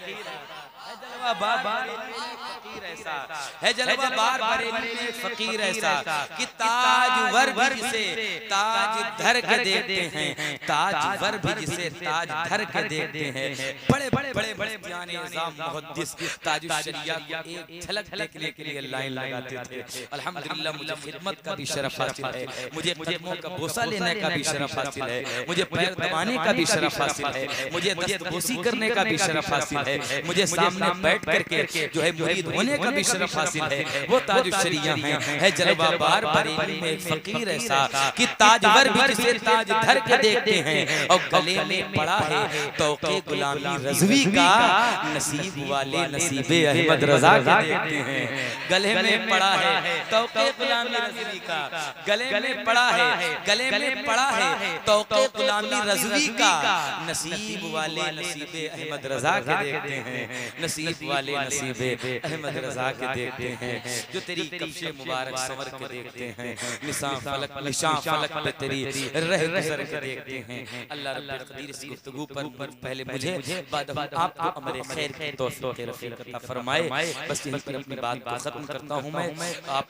ऐसा, है जलवा बार बरेली में एक फकीर ऐसा कि ताजवर भी जिसे ताज धर के देखते हैं, ताजवर भी जिसे ताज धर के देखते हैं। बड़े बड़े बड़े बड़े बयाने निज़ाम मुहद्दिस ताजुश शरिया को एक झलक देखने के लिए लाइन लगाते थे। अल्हम्दुलिल्लाह मुझे खिदमत का भी शरफ हासिल है, मुझे कदमों का बोसा लेने का भी शरफ हासिल है, मुझे पैर दबाने का भी शरफ हासिल है, मुझे दस्तबोसी करने का भी शरफ हासिल है, मुझे सामने बैठ करके जो है मुरीद होने का भी शरफ हासिल है। वो ताजुश शरिया है जलवा बार बरेली में एक फकीर ऐसा कि ताजवर भी जिसे ताज धर के देखते हैं। और गले में पड़ा है तौके गुलामी रज़वी का, नसीब वाले नसीबे अहमद रज़ा के देखते हैं। गले में पड़ा है तौके गुलामी रज़वी का, गले में पड़ा है तौके गुलामी रज़वी का, नसीब वाले नसीबे अहमद रज़ा के देखते हैं। नसीब वाले नसीबे अहमद रज़ा के देखते हैं। जो तेरी कब्शे मुबारक संवर के देखते हैं, निशान फलक पे तेरी रह गुजर के देखते हैं। अल्लाह रब्बुल क़दीर इस गुफ्तगू पर पहले मुझे बाद आपको अमरे खैर की तौफीक रफ़ीक अता फरमाए। बस यहीं पर अपनी बात को खत्म करता हूँ मैं। आप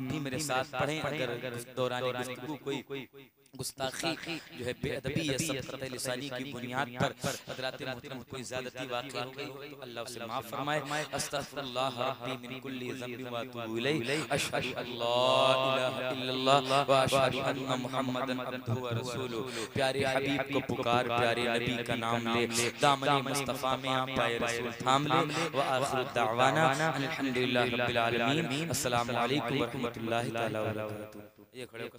भी मेरे साथ पढ़ें। अगर दौरान गुफ्तगू कोई गुस्ताखी जो है बेअदबी या सब्क़त लिसानी की बुनियाद पर हज़रात मोहतरम कोई ज़्यादती वाक़या हो गई हो तो अल्लाह उसे माफ़ फरमाए। अस्तग़फिरुल्लाह रब्बी मिन कुल्ली ज़ंबिन व अतूबु इलैहि। अशहदु अल्ला इलाहा इल्लल्लाह व अशहदु अन्ना मुहम्मदन अब्दुहु व रसूलुहु। प्यारे हबीब को पुकार, प्यारे नबी का नाम ले, दामन मुस्तफ़ा में आप पाए रसूल थाम ले। व आखिरु दावाना अल्हम्दुलिल्लाहि रब्बिल आलमीन। अस्सलामु अलैकुम व रहमतुल्लाहि तआला व बरकातुहू। ये खड़े